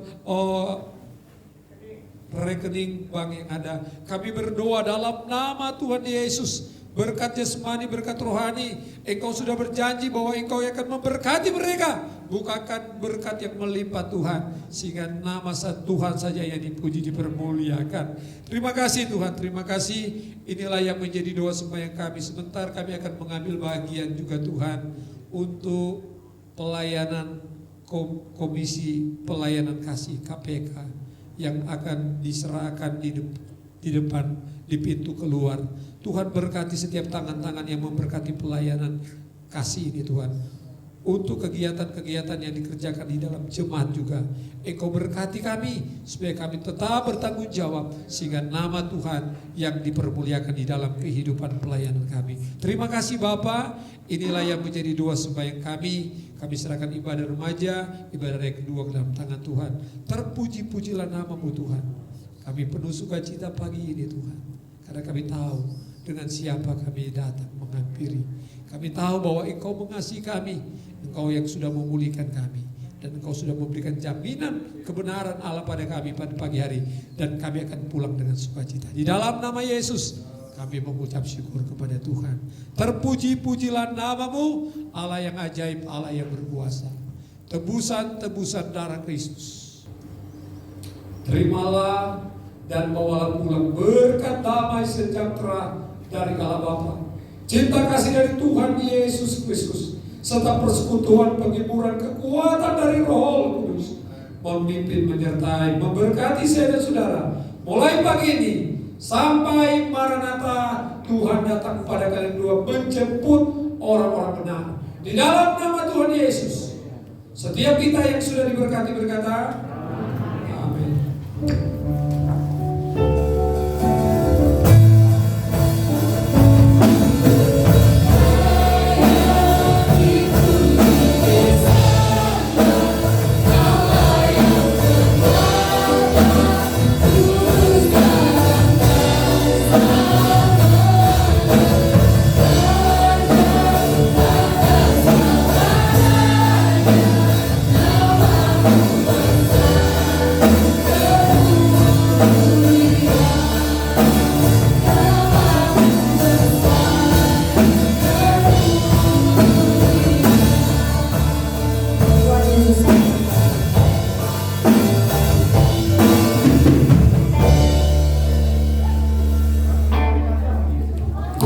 rekening bank yang ada. Kami berdoa dalam nama Tuhan Yesus, berkat jasmani, berkat rohani, Engkau sudah berjanji bahwa Engkau akan memberkati mereka. Bukakan berkat yang melimpah Tuhan, sehingga nama Tuhan saja yang dipuji, dipermuliakan. Terima kasih Tuhan, terima kasih. Inilah yang menjadi doa sembahyang kami. Sebentar kami akan mengambil bagian juga Tuhan untuk pelayanan Komisi Pelayanan Kasih KPK yang akan diserahkan di depan, di pintu keluar. Tuhan berkati setiap tangan-tangan yang memberkati pelayanan kasih ini Tuhan. Untuk kegiatan-kegiatan yang dikerjakan di dalam jemaat juga, Engkau berkati kami supaya kami tetap bertanggung jawab, sehingga nama Tuhan yang dipermuliakan di dalam kehidupan pelayanan kami. Terima kasih Bapa. Inilah yang menjadi doa sembahyang kami. Kami serahkan ibadah remaja, ibadah yang kedua ke dalam tangan Tuhan. Terpuji-pujilah nama-Mu Tuhan. Kami penuh sukacita pagi ini Tuhan, karena kami tahu dengan siapa kami datang menghampiri. Kami tahu bahwa Engkau mengasihi kami, Engkau yang sudah memulihkan kami, dan Engkau sudah memberikan jaminan kebenaran Allah pada kami pada pagi hari, dan kami akan pulang dengan sukacita. Di dalam nama Yesus kami mengucap syukur kepada Tuhan. Terpuji-pujilah nama-Mu, Allah yang ajaib, Allah yang berkuasa. Tebusan-tebusan darah Kristus, terimalah dan bawalah pulang berkat damai sejahtera dari Allah Bapa, cinta kasih dari Tuhan Yesus Kristus, serta persekutuan, penghiburan, kekuatan dari Roh Kudus memimpin, menyertai, memberkati saya dan saudara mulai pagi ini sampai Maranatha Tuhan datang kepada kalian berdua menjemput orang-orang benar. Di dalam nama Tuhan Yesus, setiap kita yang sudah diberkati berkata, amin.